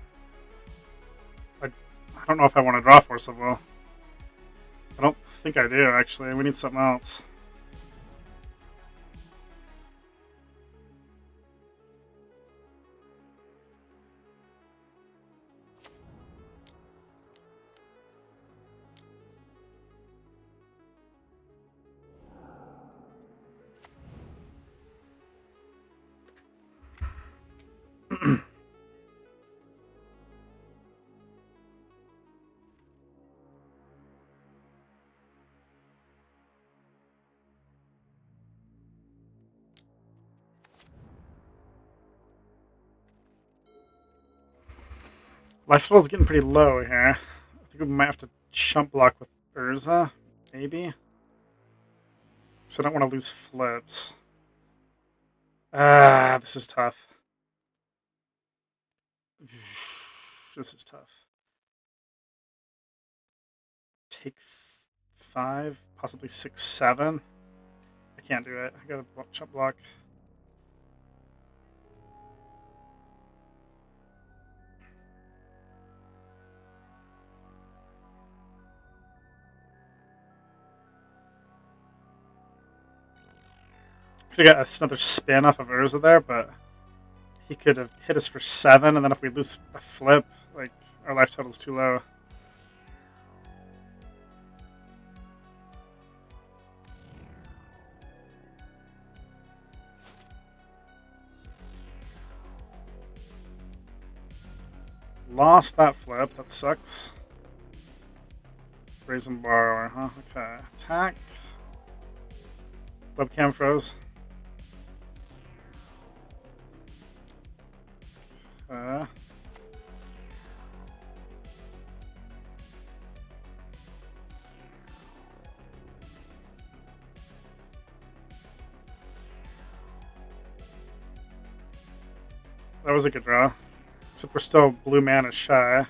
I don't know if I want to draw Force of Will. I don't think I do, actually. We need something else. Life total is getting pretty low here. I think we might have to chump block with Urza, maybe. So I don't want to lose flips. Ah, this is tough. This is tough. Take 5, possibly 6, 7. I can't do it. I gotta chop block. Could have got another spin off of Urza there, but he could have hit us for 7, and then if we lose a flip, like, our life total's too low. Lost that flip. That sucks. Brazen Borrower, huh? Okay. Attack. Webcam froze. That was a good draw. Except we're still blue mana shy.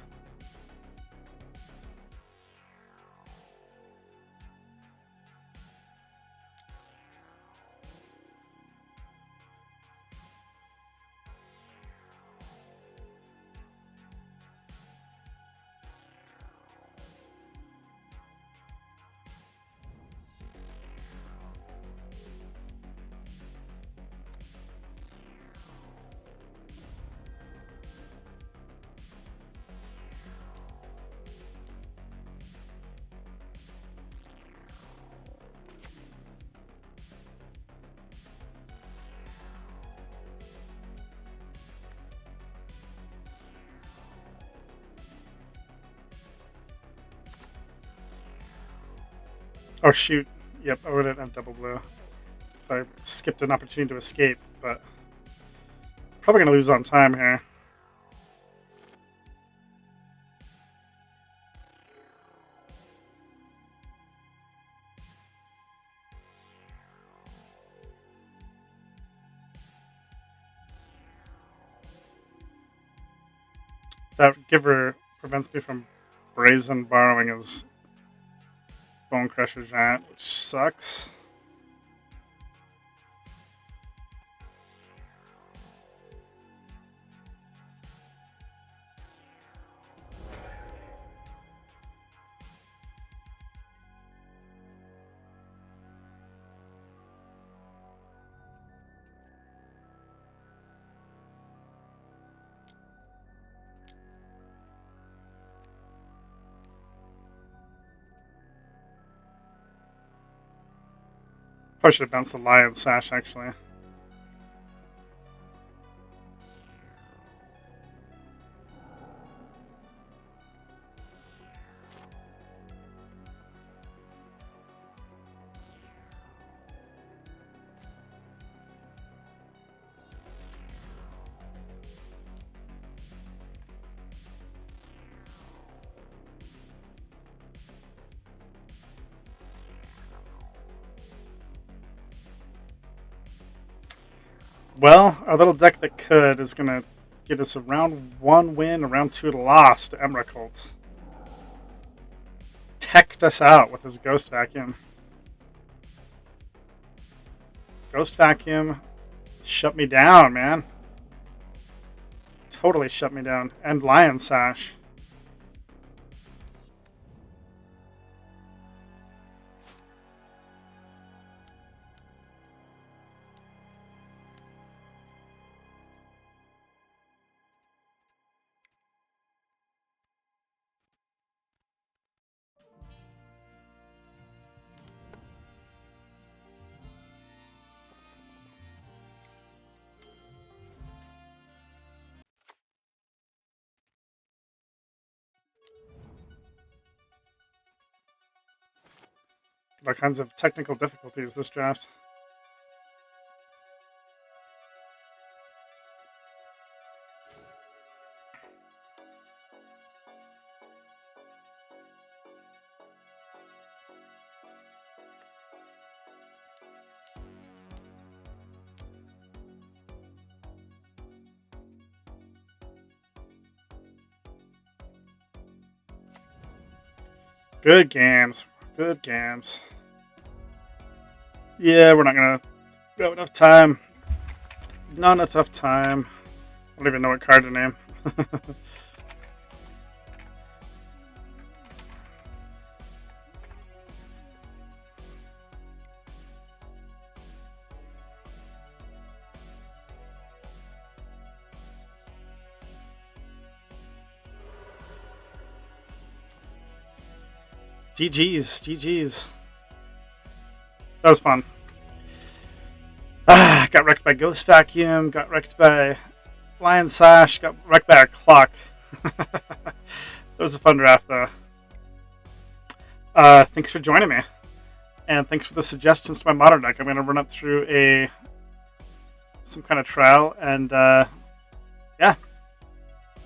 Oh shoot. Yep, I wouldn't have double blue. So I skipped an opportunity to escape, but probably gonna lose on time here. That giver prevents me from brazen borrowing his Bone Crusher Giant, which sucks. Probably should have bounced the Lion Sash, actually. Well, our little deck that could is going to get us a round 1 win, a round 2 loss to Emrakult. Teched us out with his Ghost Vacuum. Ghost Vacuum shut me down, man. Totally shut me down. And Lion Sash. All kinds of technical difficulties this draft. Good games. Good games. Yeah, we're not gonna have enough time. Not enough time. I don't even know what card to name. GG's. GG's. That was fun. Got wrecked by Ghost Vacuum. Got wrecked by Lion Sash. Got wrecked by a clock. That was a fun draft, though. Thanks for joining me. And thanks for the suggestions to my modern deck. I'm going to run up through some kind of trial. And, yeah.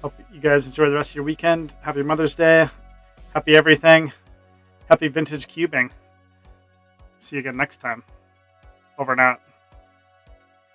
Hope you guys enjoy the rest of your weekend. Happy Mother's Day. Happy everything. Happy vintage cubing. See you again next time. Over and out.